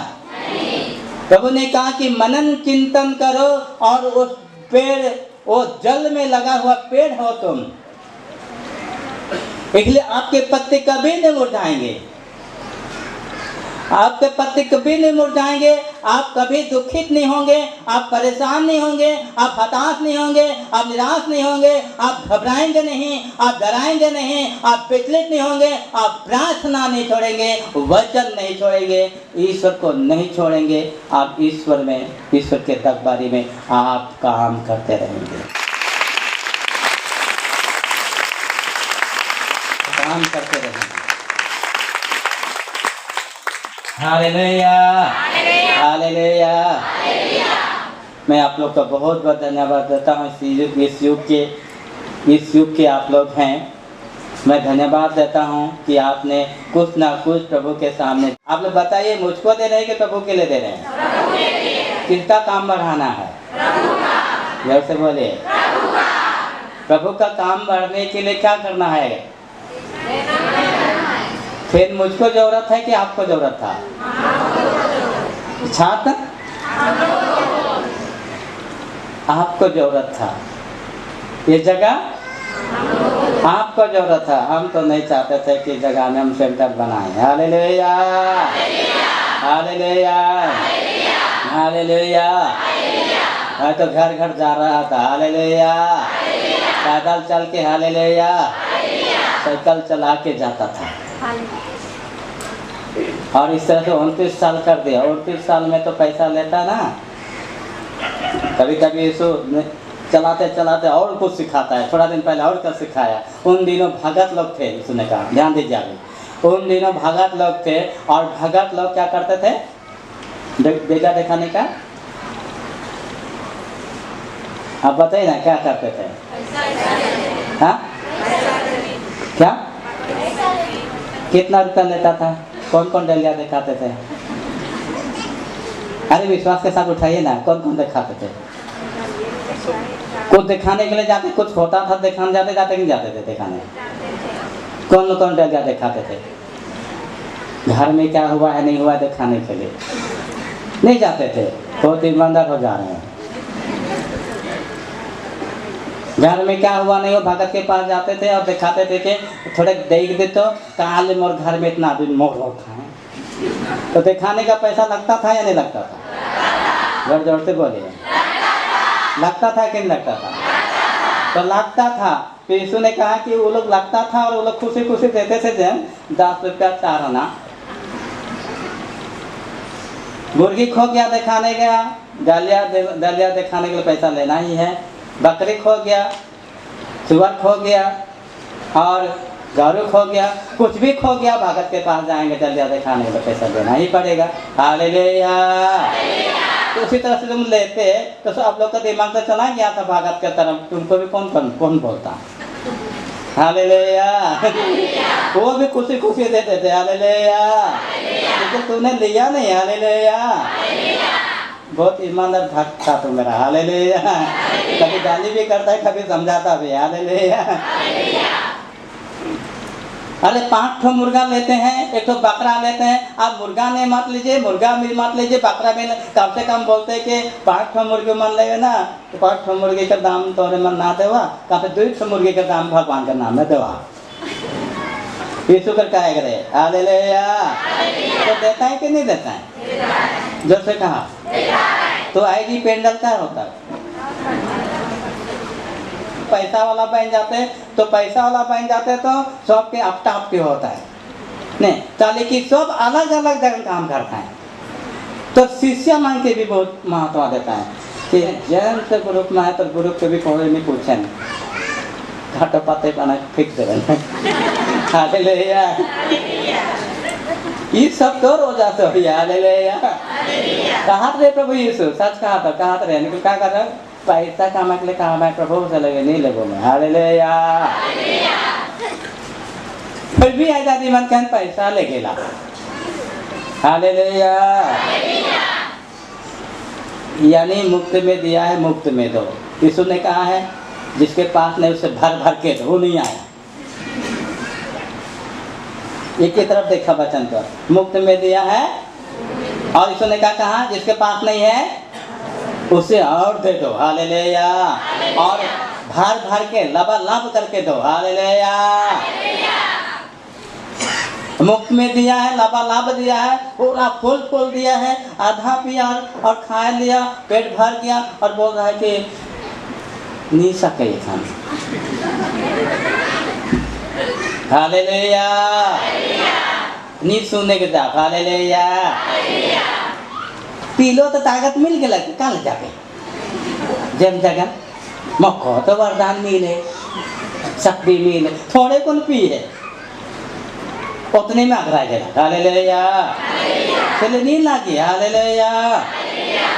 प्रभु ने कहा कि मनन चिंतन करो और उस पेड़, वो जल में लगा हुआ पेड़ हो तुम, इसलिए आपके पत्ते कभी नहीं मुरझाएंगे, आपके पत्ते कभी नहीं मुरझाएंगे, आप कभी दुखित नहीं होंगे, आप परेशान नहीं होंगे, आप हताश नहीं होंगे, आप निराश नहीं होंगे, आप घबराएंगे नहीं, आप डराएंगे नहीं, आप विचलित नहीं होंगे, आप प्रार्थना नहीं छोड़ेंगे, वचन नहीं छोड़ेंगे, ईश्वर को नहीं छोड़ेंगे, आप ईश्वर में, ईश्वर के दरबारी में आप काम करते रहेंगे, काम करते रहेंगे। Hallelujah, hallelujah. मैं आप लोग का बहुत बहुत धन्यवाद देता हूँ। इस युग के आप लोग हैं, मैं धन्यवाद देता हूँ कि आपने कुछ ना कुछ प्रभु के सामने। आप लोग बताइए, मुझको दे रहे हैं कि प्रभु के लिए दे रहे हैं? किसका काम बढ़ाना है? जोर से बोलिए। प्रभु का काम बढ़ने के लिए क्या करना है? फिर मुझको जरूरत है कि आपको जरूरत था? छात्र, आपको जरूरत था, ये जगह आपको जरूरत था। हम तो नहीं चाहते थे कि जगह में हम सेंटर बनाएं। Hallelujah, hallelujah, hallelujah. मैं तो घर घर जा रहा था। हालेलुया, पैदल चल के। हालेलुया, साइकिल चला के जाता था। और इस तरह से 29 साल कर दिया। 29 साल में तो पैसा लेता ना, कभी कभी इसको चलाते चलाते और कुछ सिखाता है। थोड़ा दिन पहले और क्या सिखाया। उन दिनों भगत लोग थे, उसने कहा, ध्यान दीजिए अभी। उन दिनों भगत लोग थे और भगत लोग क्या करते थे? बेटा दिखाने का, आप बताइए ना क्या करते थे? हाँ, क्या कितना रुपया लेता था? कौन कौन डलिया दिखाते थे? अरे विश्वास के साथ उठाइए ना, कौन कौन दिखाते थे? कुछ दिखाने के लिए जाते, कुछ होता था दिखाने जाते, जाते नहीं जाते थे दिखाने? कौन कौन डलिया दिखाते थे? घर में क्या हुआ है नहीं हुआ दिखाने के लिए नहीं जाते थे। बहुत ईमानदार हो जा रहे हैं। घर में क्या हुआ नहीं हो भगत के पास जाते थे और दिखाते थे कि थोड़े देख दे तो काल मोर घर में इतना आदमी मोर होता है। तो दिखाने का पैसा लगता था या नहीं लगता था? जोर जोर से बोलिए। लगता था कि नहीं लगता था? तो लगता था। तो यीशु ने कहा कि वो लोग लगता था और वो लोग खुशी खुशी देते थे। जब 10 रुपया 4 आना। मुर्गी खो गया दिखाने गया, दलिया दिखाने के लिए पैसा लेना ही है। बकरी खो गया, सुअर खो गया और गारू खो गया, कुछ भी खो गया, भगत के पास जाएंगे, दलिया दिखाने के लिए पैसा देना ही पड़ेगा। हालेलुया। तो उसी तरह से तुम लेते तो आप लोग का दिमाग तो चला गया था भगत के तरफ। तुमको भी कौन बोलता? हालेलुया। वो भी खुशी खुशी देते थे। हालेलुया। लेकिन तूने लिया नहीं। हालेलुया। बहुत ईमानदार भक्त था तू मेरा। हालेलुया। कभी गाली भी करता है, कभी समझाता भी। हालेलुया। अरे 5 ठो मुर्गा लेते हैं, 1 ठो बकरा लेते हैं। आप मुर्गा नहीं मत लीजिए, मुर्गा भी मत लीजिए, बकरा भी कम से कम बोलते हैं कि 5 ठो मुर्गे मन लेवे ना, तो 5 ठो मुर्गे का दाम तोरे मन ना देवा, कम से 2 ठो मुर्गे का दाम भगवान का नाम में देवा। यीशु कर कहे करे हालेलुया। तो देता है कि नहीं देता है? जो से कहा तो आईडी पेंडल क्या होता है? पैसा वाला बन जाते तो पैसा वाला बन जाते तो सबके अपटा अपटी होता है नहीं, ताले की सब अलग अलग जगह काम करता है। तो शिष्य मान के भी बहुत महत्व देता है कि जैन से ग्रुप में है तो ग्रुप के भी कोई नहीं पूछे घाटो पाते पाना फिक्स हालेलुया। ये सब तो रोजा से हो हालेलुया। कहा थे प्रभु यीशु, सच कहा था, कहा थे लेकिन क्या कर रहा है? पैसा कमाने के लिए कहा मैं प्रभु से लगे नहीं लगो मैं हालेलुया। फिर भी आजादी मन कहन पैसा लगेला हालेलुया। यानी मुफ्त में दिया है मुफ्त में दो। यीशु ने कहा है जिसके पास नहीं उसे भर भर के दो, वो नहीं आया। एक की तरफ देखा वचन पर मुफ्त में दिया है, और यीशु ने क्या कहा? जिसके पास नहीं है उसे और दे दो हालेलुया, और भर भर के लबालब करके दो हालेलुया। मुफ्त में दिया है, लबालब दिया है, पूरा फुल फुल दिया है, आधा पिया और खा लिया, पेट भर गया और बोल रहा है कि नहीं सके खाना हालेलुया। नहीं सुनने के जा हालेलुया। पीलो तो ताकत मिल गया कल जाके जम जगह मक्खो तो वरदान मिले, शक्ति मिले, थोड़े कौन पी है उतने में अगरा गया हालेलुया। चले नहीं लगी हालेलुया।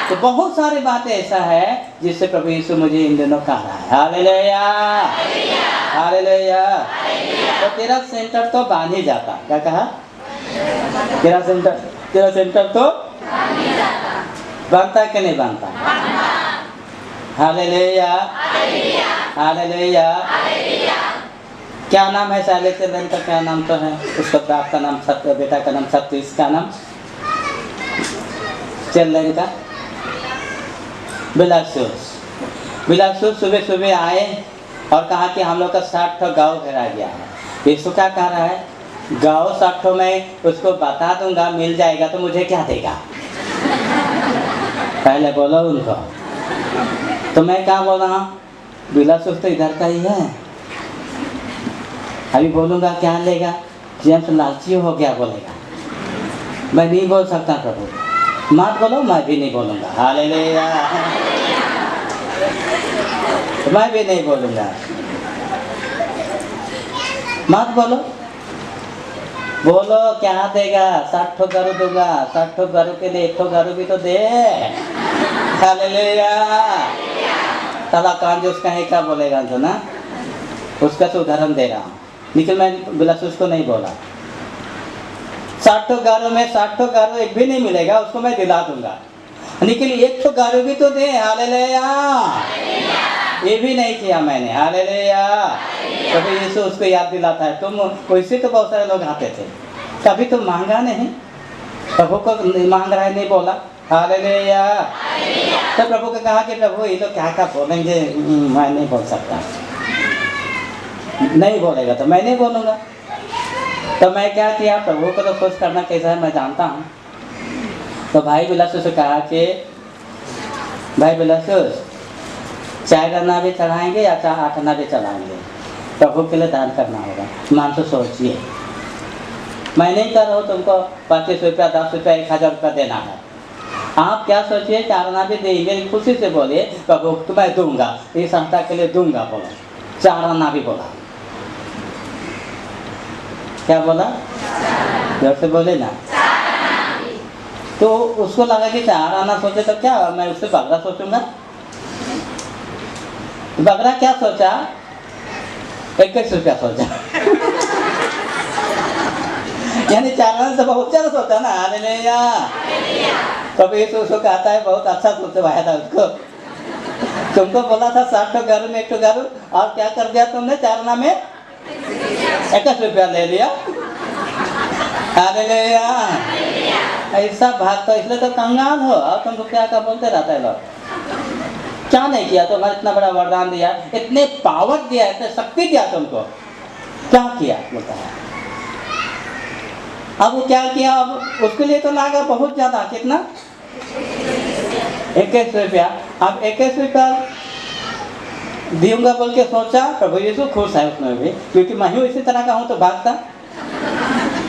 तो बहुत सारी बातें ऐसा है जिससे प्रभु यीशु मुझे इन दिनों कहा है हालेलुया हालेलुया। तो तेरा सेंटर तो बांध ही जाता, क्या कहा? तेरा सेंटर तो बांधता कि नहीं बांधता? Hallelujah hallelujah. क्या नाम है साले चिल्ड्रन का? क्या नाम तो है उसका? बाप का नाम सत्य, बेटा का नाम सत्य, इसका नाम चिल्ड्रन का बिलासुस। बिलासुस सुबह सुबह आए और कहा कि हम लोग का 60 ठो गाँव घेरा गया है। यीशु क्या कह रहा है? गाँव 60 ठो में उसको बता दूंगा, मिल जाएगा तो मुझे क्या देगा? पहले बोलो उनको। तो मैं क्या बोल रहा हूँ? बिलासुस तो इधर का ही है। अभी बोलूँगा क्या लेगा? जेम्स लालची हो गया बोलेगा। मैं नहीं बोल सकता प्रभु, मत बोलो, मैं भी नहीं बोलूँगा हालेलुया। मैं भी नहीं बोलूँगा, मत बोलो। बोलो क्या देगा? 60 ठो गारू दूंगा, 60 ठो गारू के लिए 1 ठो गारू भी तो दे हालेलुया। तला कांजूस कहीं का बोलेगा तो ना, उसका तो उदाहरण दे रहा हूँ, लेकिन मैं बिलासुस को नहीं बोला। 60 ठो गारू में 60 ठो गारू एक भी नहीं मिलेगा, उसको मैं दिला दूंगा, लेकिन 1 ठो गारू भी तो दे हालेलुया। ये भी नहीं किया मैंने हालेलुया। कभी यीशु उसको याद दिलाता है, तुम वैसे तो बहुत सारे लोग आते थे, कभी तुम मांगा नहीं, प्रभु को मांग रहा है नहीं बोला हालेलुया। तो प्रभु को कहा कि प्रभु ये लोग क्या क्या बोलेंगे, मैं नहीं बोल सकता। नहीं बोलेगा तो मैं नहीं बोलूँगा। तो मैं क्या किया? प्रभु को तो खुश करना कैसा है मैं जानता हूँ। तो भाई बिलासुस से कहा कि भाई बिलासुस 4 आना भी चढ़ाएंगे या 8 आना भी चढ़ाएंगे, प्रभु के लिए दान करना होगा। मान तो सोचिए, मैं नहीं कर रहा हूँ तुमको 25 रुपया 10 रुपया 1000 रुपया देना है। आप क्या सोचिए? 4 आना भी देंगे, खुशी से बोलिए प्रभु तो मैं दूंगा, इस संस्था के लिए दूंगा। बोला 4 आना भी बोला, क्या बोला? जोर से बोले ना। तो उसको लगा कि 4 आना सोचे तो क्या मैं उससे बगरा सोचूंगा? बगरा क्या सोचा? 21 रुपया सोचा यानी 4 आना से बहुत ज्यादा सोचा ना हालेलुया। कभी यीशु उसको कहता है बहुत अच्छा सोचवाया था उसको। तुमको बोला था 60 ठो गारू में 1 ठो गारू, और क्या कर दिया तुमने? 4 आना में 21 रुपया ले लिया। हालेलुया। ऐसा भाग तो इसलिए तो कंगाल हो और तुम रुपया का बोलते रहते लोग। क्या नहीं किया तुम्हारा इतना बड़ा वरदान दिया, इतने पावर दिया, इतने शक्ति दिया तुमको, क्या किया बोलता है। अब वो क्या किया, अब उसके लिए तो लगा बहुत ज्यादा, कितना 21 रुपया। अब 21 रुपया दूंगा बोल के सोचा, प्रभु यीशु खुश है उसमें भी, क्योंकि मैं हूँ इसी तरह का हूँ तो भागता।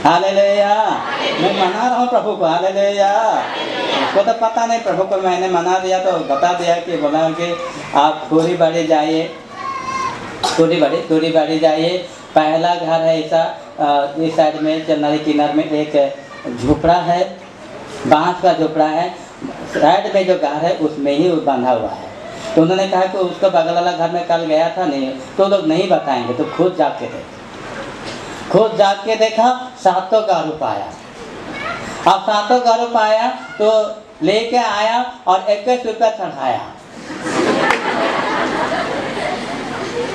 हालेलुया। मैं मना रहा हूँ प्रभु को। हालेलुया। उसको तो पता नहीं, प्रभु को मैंने मना दिया तो बता दिया कि बोला कि आप थोड़ी बड़ी जाइए, थोड़ी बड़ी जाइए। पहला घर है ऐसा, इस साइड में चन्नरी किनार में एक झोपड़ा है, बांस का झोपड़ा है, साइड में जो घर है उसमें ही बांधा हुआ है। तो उन्होंने कहा कि उसका बगल वाला घर में कल गया था नहीं, तो लोग नहीं बताएंगे, तो खुद जाके देखा, खुद जाके देखा, 7 गारू पाया। अब 7 गारू पाया तो लेके आया और 21 रुपया चढ़ाया।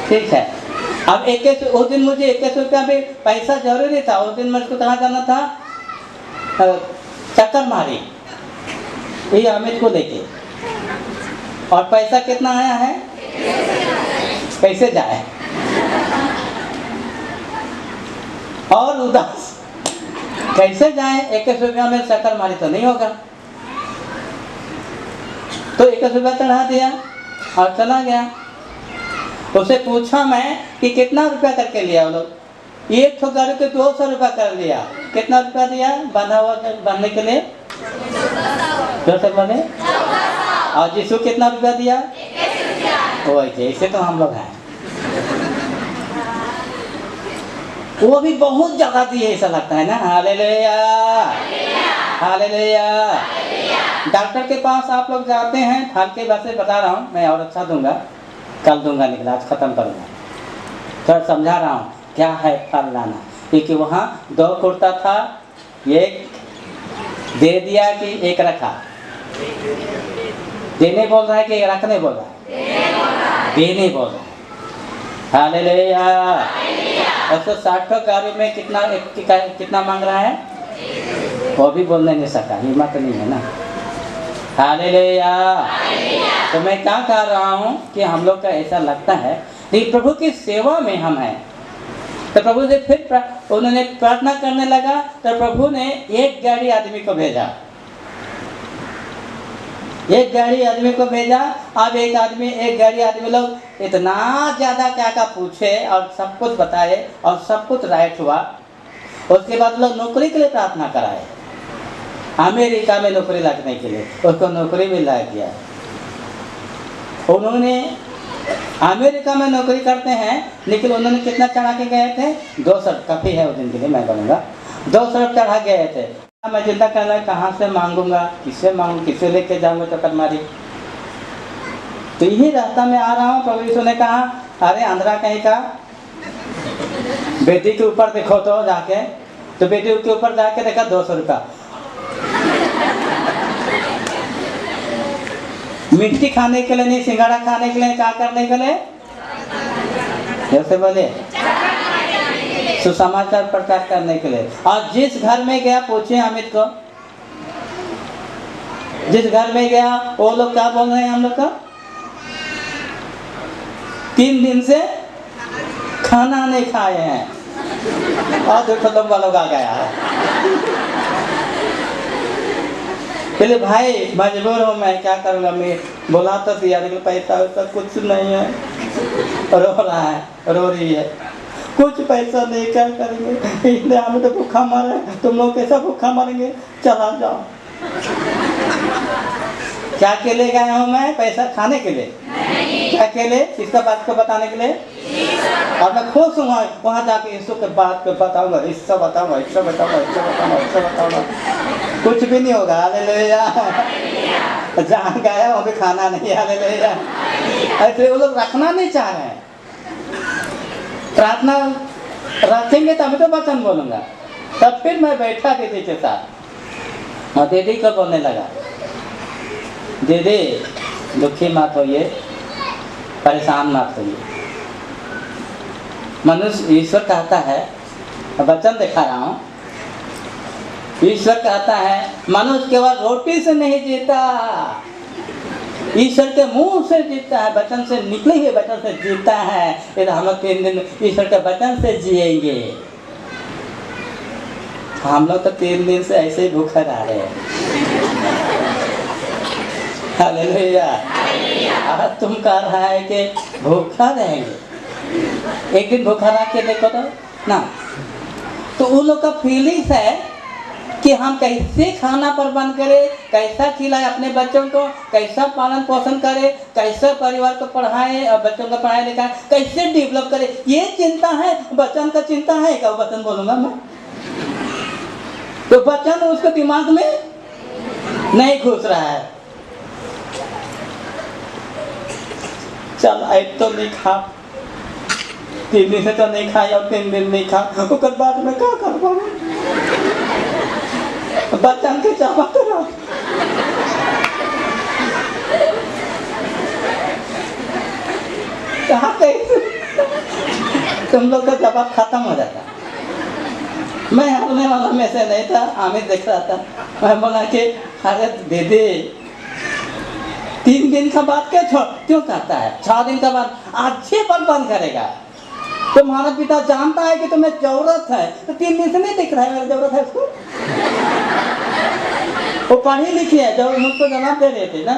ठीक है। अब 21, उस दिन मुझे 21 रुपया भी पैसा जरूरी था। उस दिन मुझको कहाँ जाना था, चक्कर मारी ये अमित को लेके, और पैसा कितना आया है, कैसे जाए, और उदास कैसे जाए। 21 रुपया में चक्कर मारी तो नहीं होगा, तो 21 रुपया चढ़ा दिया और चला गया। उसे पूछा मैं कि कितना रुपया करके लिया वो लोग, एक ठो गाड़ी के 200 रुपया कर लिया। कितना रुपया दिया बंधा हुआ बांधने के लिए, 200 बने। और जिसको कितना रुपया दिया, वही ऐसे तो हम लोग हैं, वो भी बहुत ज्यादा दिए ऐसा लगता है ना। Hallelujah, hallelujah. डॉक्टर के पास आप लोग जाते हैं, फल के वैसे बता रहा हूँ मैं, और अच्छा दूंगा, कल दूंगा, निकला आज खत्म करूंगा, थोड़ा समझा रहा हूँ क्या है फल लाना। क्योंकि वहाँ 2 कुर्ता था, एक दे दिया कि एक रखा, देने बोल रहा है कि रखने बोल रहा है, देने बोल रहा है। हालेलुया। 160 गाड़ी में कितना मांग रहा है, वो भी बोलने नहीं सका, हिम्मत नहीं है ना। हालेलुया। तो मैं क्या कह रहा हूँ कि हम लोग का ऐसा लगता है कि प्रभु की सेवा में हम हैं, तो प्रभु से फिर उन्होंने प्रार्थना करने लगा, तो प्रभु ने एक गाड़ी आदमी को भेजा, एक गाड़ी आदमी को भेजा। अब एक गाड़ी आदमी लोग इतना ज्यादा क्या क्या पूछे और सब कुछ बताए और सब कुछ राइट हुआ। उसके बाद लोग नौकरी के लिए प्रार्थना कराए, अमेरिका में नौकरी लगने के लिए, उसको नौकरी भी लग गया। उन्होंने अमेरिका में नौकरी करते हैं, लेकिन उन्होंने कितना चढ़ा के गए थे, 200, काफी है उस दिन के लिए मैं बोलूँगा, 200 चढ़ा गए थे। मैं चिंता कर रहा, कहाँ से मांगूंगा, किससे मांगू, किससे लेके जाऊंगा चक्कर मारी। तो यही रास्ता में आ रहा हूँ, प्रभु यीशु ने कहा, अरे आंध्रा कहीं का, बेटी के ऊपर देखो तो जाके, तो बेटी के ऊपर जाके देखा 200 रुपया। मिट्टी खाने के लिए नहीं, सिंगाड़ा खाने के लिए, क्या करने के लिए, जैसे बोले सुसमाचार प्रचार करने के लिए। और जिस घर में गया, पूछे अमित को, जिस घर में गया वो लोग क्या बोल रहे हैं हम लोग का, 3 दिन से खाना नहीं खाए हैं, और देखो लोग वालों का गया है। पहले भाई मजबूर हूँ मैं, क्या करूँगा, मैं बोला तो दिया, लेकिन पैसा वैसा कुछ नहीं है, रो रहा है, रो रही है, कुछ पैसा नहीं, क्या करेंगे, इसलिए हमें तो भूखा मारे, तुम लोग कैसा भूखा मारेंगे, चला जाओ। क्या के लिए गया हूँ मैं, पैसा खाने के लिए, क्या के लिए, इसका बात को बताने के लिए, और मैं खुश हूँ वहाँ जाके इसको के बात पे बताऊंगा, इससे बताऊंगा, इससे बताऊंगा, इससे बताऊंगा, इससे बताऊंगा, कुछ भी नहीं होगा। हालेलुया। जहाँ गया वहाँ पे खाना नहीं। हालेलुया। ऐसे वो लोग रखना नहीं चाह रहे हैं, प्रार्थना रखेंगे तभी तो वचन बोलूंगा। तब फिर मैं बैठा दीदी के साथ और दीदी को बोलने लगा, दीदी दुखी मत होइए, परेशान मत होइए। मनुष्य, ईश्वर कहता है वचन दिखा रहा हूँ। ईश्वर कहता है मनुष्य केवल रोटी से नहीं जीता, ईश्वर के मुंह से जीता है, वचन से निकले हुए वचन से जीता है। यदि हम लोग 3 दिन ईश्वर के वचन से जिएंगे। हम लोग तो 3 दिन से ऐसे ही भूखा रह रहे हैं। हालेलुया। आज तुम कह रहा है कि भूखा रहेंगे, एक दिन भूखा रह के देखो तो ना। तो उन लोग का फीलिंग्स है कि हम कैसे खाना प्रबंध करें, कैसा खिलाएं अपने बच्चों को, कैसा पालन पोषण करें, कैसे परिवार को पढ़ाएं और बच्चों को पढ़ाए लिखाएं, कैसे डेवलप करें, ये चिंता है। वचन का चिंता है क्या? वचन बोलूंगा मैं तो वचन उसके दिमाग में नहीं घुस रहा है। चल एक तो नहीं खा, 3 दिन से तो नहीं खाया और 3 दिन नहीं खा, उसके बाद में क्या कर पाऊँ? वचन के जमा करो। कहाँ कहीं तुम लोग का जवाब खत्म हो जाता। मैं हरने वाला में से नहीं था, आमिर देख रहा था। मैं बोला कि अरे दीदी 3 दिन का बाद क्यों करता है? 6 दिन का बाद अच्छे पर बंद करेगा। तुम्हारा पिता जानता है कि तुम्हें जरूरत है, तो 3 दिन से नहीं दिख रहा है मेरी जरूरत है उसको। वो पढ़ी लिखी है, जब मुझको जवाब दे रहे थे ना।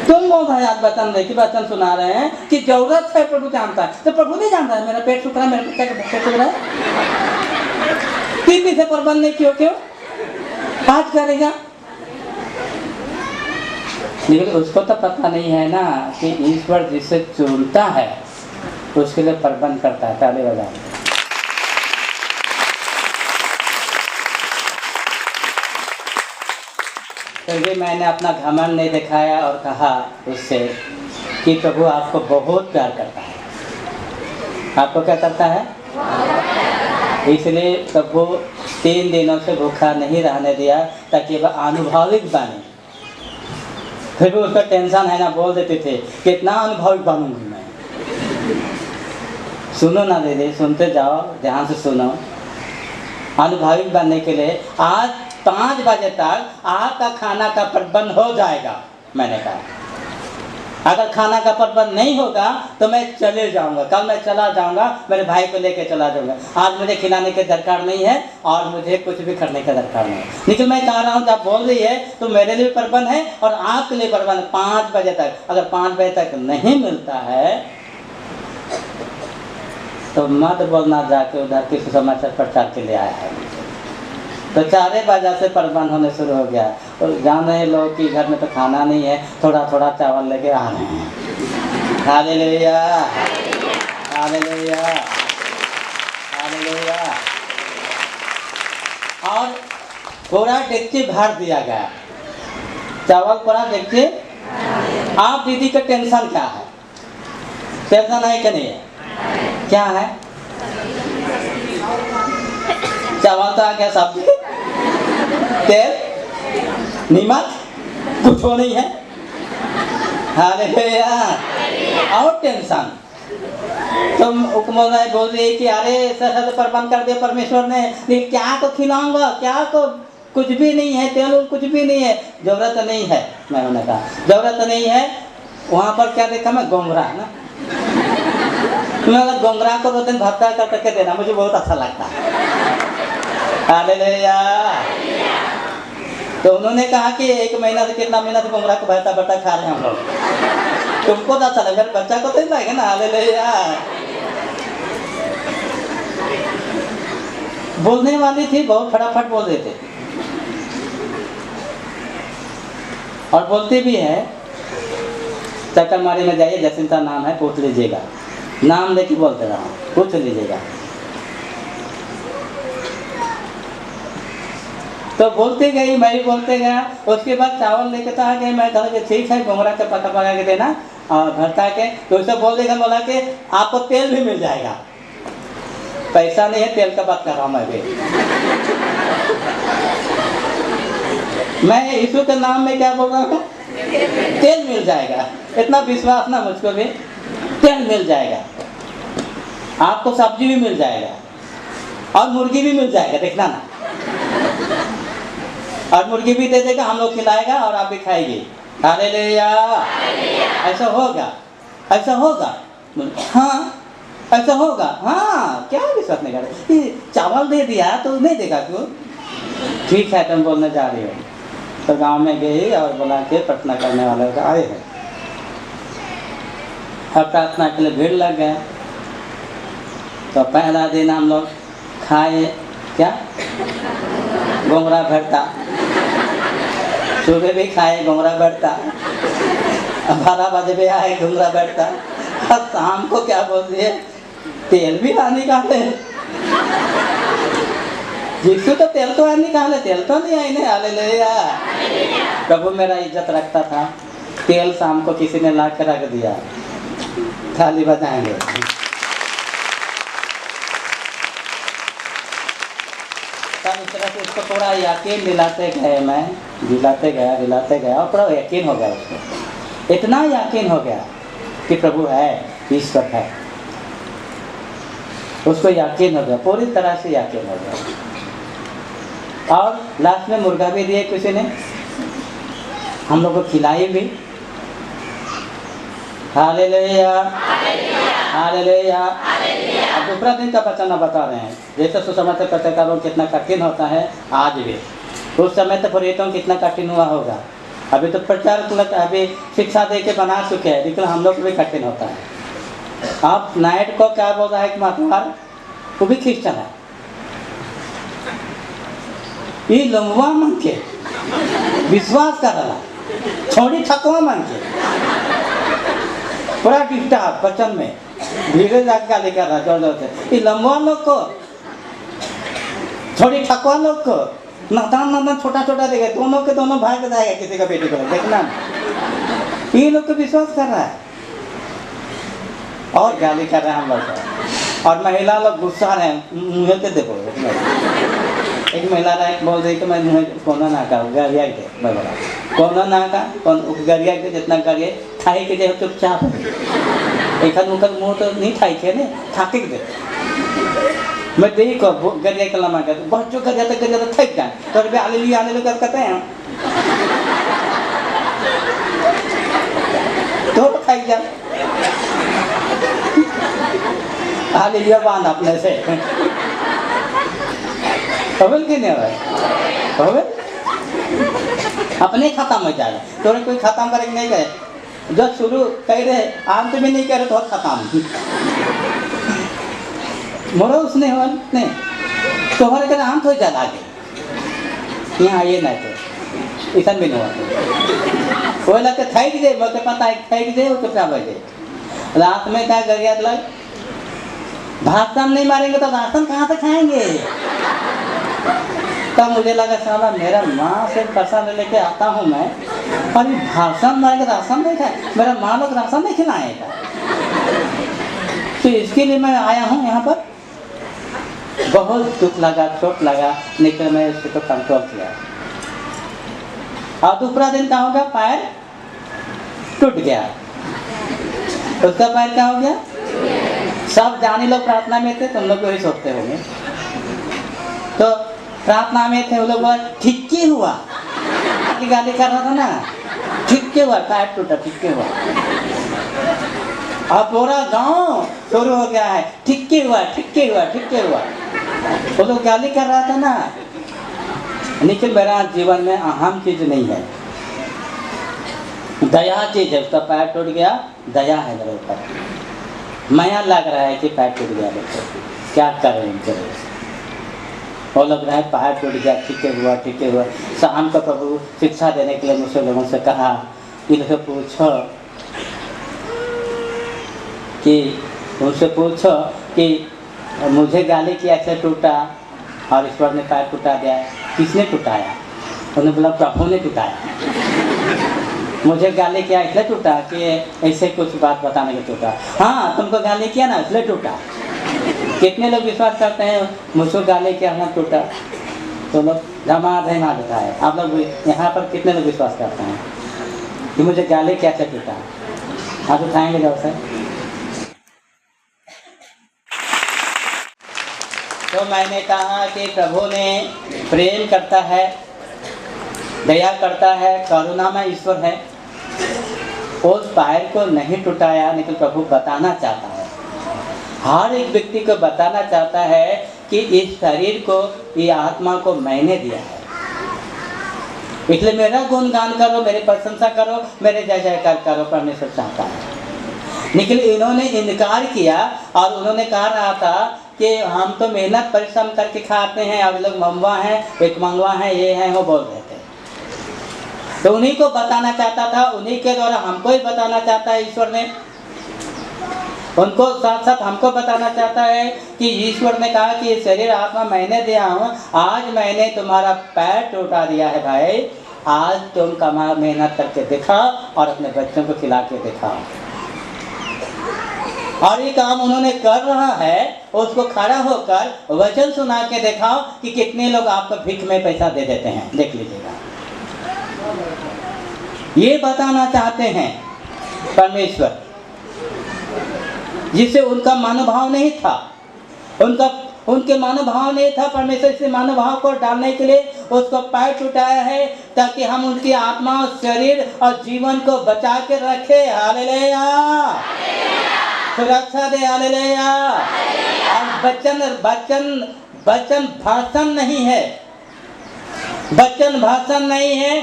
तुम बोल रहे आज वचन देखिए, वचन सुना रहे हैं कि जरूरत है, प्रभु जानता है। तो प्रभु नहीं जानता है मेरा पेट सूख रहा है, मेरा पेट सूख रहा है। 3 दिन से प्रबंध नहीं क्यों आज करेगा? लेकिन उसको तो पता नहीं है ना कि ईश्वर जिसे चुनता है उसके लिए प्रबंध करता है। ताली बजाओ। फिर मैंने अपना घमंड नहीं दिखाया और कहा उससे कि प्रभु आपको बहुत प्यार करता है। आपको क्या करता है? इसलिए प्रभु 3 दिनों से भूखा नहीं रहने दिया ताकि वह अनुभविक बने। फिर भी उसका टेंशन है ना, बोल देते थे कितना अनुभविक बनूंगी मैं। सुनो ना दीदी, सुनते जाओ, ध्यान से सुनो। अनुभविक बनने के लिए आज 5 बजे तक आपका खाना का प्रबंध हो जाएगा। मैंने कहा अगर खाना का प्रबंध नहीं होगा तो मैं चले जाऊंगा। कल मैं चला जाऊंगा, मेरे भाई को लेके चला जाऊंगा। आज मुझे खिलाने की दरकार नहीं है और मुझे कुछ भी करने का दरकार नहीं है। लेकिन मैं कह रहा हूँ जब बोल रही है तो मेरे लिए प्रबंध है और आपके लिए प्रबंध 5 बजे तक। अगर 5 बजे तक नहीं मिलता है तो मत बोलना जाके उधर किसी समाचार प्रचार के लिए आया है। तो 4 बजे से प्रबंध होने शुरू हो गया और जान रहे लोग कि घर में तो खाना नहीं है, थोड़ा थोड़ा चावल लेके आ रहे हैं। Hallelujah, hallelujah, hallelujah. और पूरा डेगची भर दिया गया, चावल पूरा डेगची। आप दीदी का टेंशन क्या है? टेंशन है कि नहीं है? क्या है? चावल तो आ गया, सब्जी, तेल, नमक, कुछ नहीं है। हालेलुया। और टेंशन तुम उपमोदाय बोल रही कि अरे ऐसा तो प्रबंध कर दिया परमेश्वर ने, लेकिन क्या को खिलाऊंगा, क्या को? कुछ भी नहीं है, तेल कुछ भी नहीं है, जरूरत नहीं है। मैंने कहा जरूरत नहीं है। वहाँ पर क्या देखा मैं? गोंगरा ना। तुम्हें गोंगरा को 2 दिन भत्ता करके देना, मुझे बहुत अच्छा लगता है। हालेलुया। तो उन्होंने कहा कि 1 महीना से कितना महीना से गोंगरा को भत्ता खा रहे हैं हम लोग। तुमको तो अच्छा लगे, बच्चा को तो नहीं लगेगा ना। हालेलुया। बोलने वाली थी, बहुत फटाफट बोल देते और बोलते भी है। चक्करमारी में जाइए, जसिंता नाम है, पूछ लीजिएगा। नाम लेके बोलते रहा, पूछ लीजिएगा। तो बोलते गई, मैं भी बोलते गया। उसके बाद चावल लेके तो आ गए। मैं कहा कि ठीक है, गोंगरा का पका पका के देना और भरता के। तो उसे बोल देगा, बोला कि आपको तेल भी मिल जाएगा। पैसा नहीं है, तेल का बात कर रहा हूँ मैं भी। मैं यीशु के नाम में क्या बोल रहा हूँ? तेल मिल जाएगा। इतना विश्वास ना मुझको भी, तेल मिल जाएगा। आपको सब्जी भी मिल जाएगा और मुर्गी भी मिल जाएगा, देखना ना। और मुर्गी भी दे देगा, हम लोग खिलाएगा और आप भी खाएंगे। हालेलुया। ऐसा होगा, ऐसा होगा। हाँ ऐसा होगा। हाँ क्या विश्वास नहीं कर रहे? चावल दे दिया तो नहीं देगा क्यों? ठीक है तुम बोलने जा रही हो। तो गांव में गई और बुला के प्रार्थना करने वाले को आए हैं। और प्रार्थना के लिए भीड़ लग गया। तो पहला दिन हम लोग खाए क्या, गोंगरा भरता। सुबह भी खाए गोंगरा भरता, 12 बजे भी आए गोंगरा भरता। और शाम को क्या बोल दिए, तेल भी ना निकाले। जिसको तो तेल तो निकाले, तेल तो नहीं आई नहीं। हालेलुया। प्रभु मेरा इज्जत रखता था। तेल शाम को किसी ने ला के रख दिया, थाली बजाएंगे। तब इस तरह से उसको थोड़ा यकीन दिलाते गए, मैं दिलाते गया और थोड़ा यकीन हो गया उसको। इतना यकीन हो गया कि प्रभु है, ईश्वर है। उसको यकीन हो गया, पूरी तरह से यकीन हो गया। और लास्ट में मुर्गा भी दिए किसी ने, हम लोग को खिलाई भी। Hallelujah, hallelujah. अब दूसरा दिन का वचन बता रहे हैं। जैसे सुसमाचार पत्रकारों कितना कठिन होता है आज भी, उस समय तो पुरोहितों कितना कठिन हुआ होगा। अभी तो प्रचार अभी शिक्षा दे के बना चुके हैं, लेकिन हम लोग को भी कठिन होता है। आप नाइट को क्या बोल रहा है कि मतवार, वो भी क्रिश्चन है। ये लंगवा मांग के विश्वास कर रहा, छोड़ी ठकवा मांग के पूरा डिस्टर्ब बचन में धीरे गाली कर रहा जोर जोर से। ये लंबा लोग को, छोड़ी ठकवा लोग को, नादान छोटा छोटा देगा, दोनों के दोनों भाग जाएगा किसी का बेटी को, देखना। ये लोग को विश्वास कर रहा है और गाली कर रहे हैं हम लोग। और महिला लोग गुस्सा रहे हैं, मुँह के देखो। एक महिला रहा बोल रही कि मैं मुँह कोना ना का गरिया के, मैं बोला कोना ना का कौन गरिया के, जितना करिए खाई के जो चुपचाप एक मुख मुँह तो नहीं खाई थे ने खाके दे। मैं देखो गरिया के लमा कर बहुत जो गरिया तो थक जाए तो रुपये आने कर कहते हैं तो थक जाए आने लिया बांध अपने से। खबर की नहीं है, अपने खत्म हो जाएगा। तो कोई खत्म करेंगे नहीं करे, जो शुरू कह रहे अंत भी नहीं करे तो खत्म मोरो उसने हो नहीं तो हर कर अंत हो जाए आगे। यहाँ आइए नहीं तो ऐसा भी नहीं हुआ। वो लगता थक दे, मुझे पता है थक दे, वो कितना बजे रात में क्या गरिया लग भाषण नहीं मारेंगे तो राशन कहाँ से खाएंगे। तब मुझे लगा साला मेरा माँ से पैसा लेके आता हूँ मैं, और ये भाषण मारेंगे राशन नहीं खाए, मेरा माँ लोग राशन नहीं खिलाएगा। तो इसके लिए मैं आया हूँ यहाँ पर। बहुत दुख लगा, चोट लगा, लेकिन मैं इसको कंट्रोल किया। और दूसरा दिन क्या हो गया, पैर टूट गया। उसका पैर क्या हो गया, सब जानी लोग प्रार्थना में थे, तुम लोग वही सोचते होंगे। तो प्रार्थना में थे वो लोग, ठीक ही हुआ, गाली कर रहा था ना, ठीक के हुआ, पैर टूटा, ठीक के हुआ। और पूरा गांव शुरू हो गया है, ठीक के हुआ, ठीक के हुआ, ठीक के हुआ। वो लोग गाली कर रहा था ना, लेकिन मेरा जीवन में अहम चीज नहीं है, दया चीज है। उसका पैर टूट गया, दया है मेरे ऊपर, माया लग रहा है कि पैर टूट गया, क्या करें। वो लोग रहे पैर टूट गया, ठीक हुआ, ठीक हुआ। शाम को प्रभु शिक्षा देने के लिए मुझसे लोगों से कहा, इनसे पूछो कि उनसे पूछो कि मुझे गाली किया ऐसे टूटा और ईश्वर ने पैर टूटा दिया, किसने टूटाया। उन्होंने बोला प्रभु ने टूटाया। मुझे गाली किया इसलिए टूटा कि ऐसे कुछ बात बताने के टूटा। हाँ तुमको गाली किया ना इसलिए टूटा। कितने लोग विश्वास करते हैं मुझको गाली किया ना टूटा, तो लोग धमा देता है। आप लोग यहाँ पर कितने लोग विश्वास करते हैं कि मुझे गाली कैसे टूटा। आप उठाएंगे जब से तो मैंने कहा कि प्रभु ने प्रेम करता है, दया करता है, करुणामय ईश्वर है। उस पैर को नहीं टुटाया, लेकिन प्रभु बताना चाहता है, हर एक व्यक्ति को बताना चाहता है कि इस शरीर को, ये आत्मा को मैंने दिया है, इसलिए मेरा गुणगान करो, मेरी प्रशंसा करो, मेरे जय जयकार करो, परमेश्वर चाहता है। लेकिन इन्होंने इनकार किया और उन्होंने कहा रहा था कि हम तो मेहनत परिश्रम करके खाते हैं और लोग ममवा हैं, एक मंगवा है, ये है, वो बोल रहे थे। तो उन्हीं को बताना चाहता था, उन्हीं के द्वारा हमको ही बताना चाहता है ईश्वर ने। उनको साथ साथ हमको बताना चाहता है कि ईश्वर ने कहा कि ये शरीर आत्मा मैंने दिया हूँ, आज मैंने तुम्हारा पैर टूटा दिया है भाई, आज तुम कमा मेहनत करके दिखाओ और अपने बच्चों को खिला के दिखाओ। और ये काम उन्होंने कर रहा है, उसको खड़ा होकर वचन सुना के दिखाओ कि कितने लोग आपको भीख में पैसा दे देते हैं, देख लीजिएगा। ये बताना चाहते हैं परमेश्वर, जिससे उनका मनोभाव नहीं था, उनके मनोभाव नहीं था। परमेश्वर से मनोभाव को डालने के लिए उसको पैर टूटाया है, ताकि हम उनकी आत्मा, शरीर और जीवन को बचा के रखे। हालेलुया, सुरक्षा दे। हालेलुया। और वचन भाषण नहीं है, वचन भाषण नहीं है,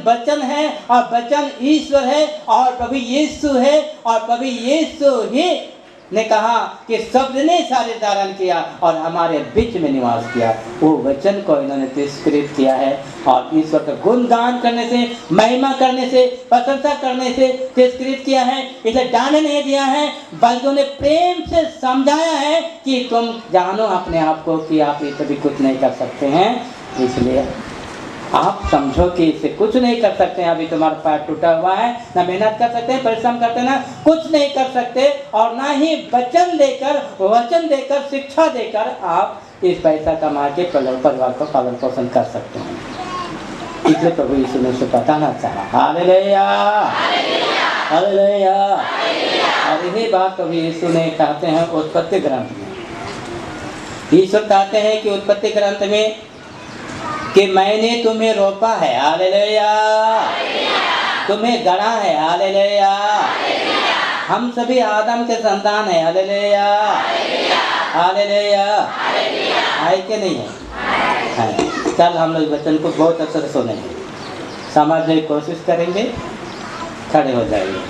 वचन है, और वचन ईश्वर है और प्रभु यीशु है। और प्रभु यीशु ही ने कहा कि सबने सारे धारण किया और हमारे बीच में निवास किया। वो वचन को इन्होंने तिरस्कृत किया है और ईश्वर का गुणगान करने से, महिमा करने से, प्रशंसा करने से तिरस्कृत किया है। इसे डांट नहीं दिया है, बल्कि उन्हें प्रेम से समझाया है कि तुम जानो अपने आप को कि आप ये कभी कुछ नहीं कर सकते हैं, इसलिए आप समझो कि इससे कुछ नहीं कर सकते हैं। अभी तुम्हारा पैर टूटा हुआ है, ना मेहनत कर सकते हैं, परिश्रम करते ना, कुछ नहीं कर सकते, और ना ही वचन देकर शिक्षा देकर आप इस पैसा कमा के परिवार को पालन पोषण कर सकते हैं। इसलिए प्रभु यीशु ने उसे बताना चाहा। Hallelujah, hallelujah. और यही बात प्रभु यीशु ने कहते हैं उत्पत्ति ग्रंथ में। ईश्वर कहते हैं कि उत्पत्ति ग्रंथ में कि मैंने तुम्हें रोपा है। हालेलुया। तुम्हें गढ़ा है। हालेलुया। हम सभी आदम के संतान हैं। Hallelujah, hallelujah. है कि नहीं है? कल हम लोग वचन को बहुत अच्छे से सुनेंगे, समझने की कोशिश करेंगे। खड़े हो जाइए।